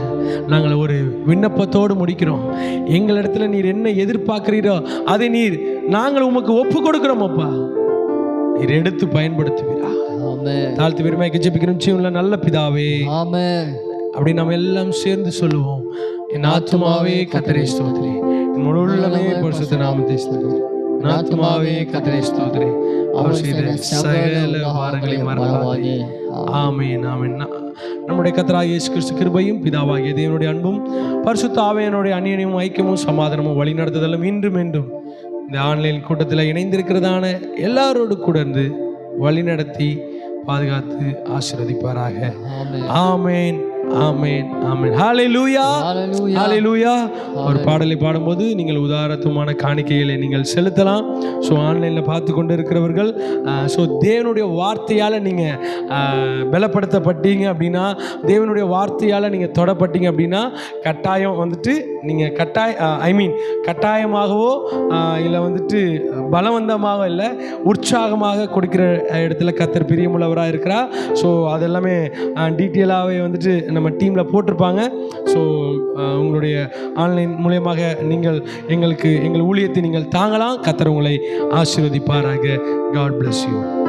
Speaker 1: நாங்கள் ஒரு விண்ணப்பத்தோடு முடிக்கிறோம். எங்களிடத்துல நீர் என்ன எதிர்பார்க்கிறீரோ அதை நீர் நாங்கள் உமக்கு ஒப்பு கொடுக்கிறோம் அப்பா. நீர் எடுத்து பயன்படுத்துவீரா. தாழ்த்து பெருமைக்கு ஜெபிக்கிறோம் ஜீவனுள்ள நல்ல பிதாவே. அப்படி நாம் எல்லாம் சேர்ந்து சொல்லுவோம், என் ஆத்துமாவே கர்த்தரை ஸ்தோத்திரி, என் முழு உள்ளமே பரிசுத்த நாமத்தை ஸ்தோத்திரி, என் ஆத்துமாவே கர்த்தரை ஸ்தோத்திரி, அவர் செய்த சகல பாரங்களையும் மறவாதே. ஆமென் ஆமென். நம்முடைய கர்த்தராகிய இயேசு கிறிஸ்து கிருபையும் பிதாவாகிய தேவனுடைய அன்பும் பரிசுத்த ஆவியானவருடைய அந்நியமும் ஐக்கியமும் சமாதானமும் வழிநடத்துதலும் இன்றும் என்றும் இந்த ஆன்லைன் கூட்டத்தில் இணைந்திருக்கிறதான எல்லாரோடு கூட இருந்து வழிநடத்தி பாதுகாத்து ஆசீர்வதிப்பாராக. ஆமென் ஆமென் ஆமென். ஹல்லேலூயா ஹல்லேலூயா. ஒரு பாடலை பாடும்போது நீங்கள் உதாரத்துவமான காணிக்கைகளை நீங்கள் செலுத்தலாம். ஸோ ஆன்லைனில் பார்த்து கொண்டு இருக்கிறவர்கள் ஸோ தேவனுடைய வார்த்தையால் நீங்கள் பலப்படுத்தப்பட்டீங்க அப்படின்னா, தேவனுடைய வார்த்தையால் நீங்கள் தொடப்பட்டீங்க அப்படின்னா கட்டாயம் வந்துட்டு நீங்கள் கட்டாயமாகவோ இல்லை வந்துட்டு பலவந்தமாக இல்லை, உற்சாகமாக கொடுக்கிற இடத்துல கர்த்தர் பிரியமுள்ளவராக இருக்கிறார். ஸோ அதெல்லாமே டீட்டெயிலாகவே வந்துட்டு நம்ம டீமில் போட்டிருப்பாங்க. ஸோ உங்களுடைய ஆன்லைன் மூலமாக நீங்கள் எங்கள் ஊழியத்தை நீங்கள் தாங்கலாம். கர்த்தர் உங்களை ஆசீர்வதிப்பாராக. God bless you.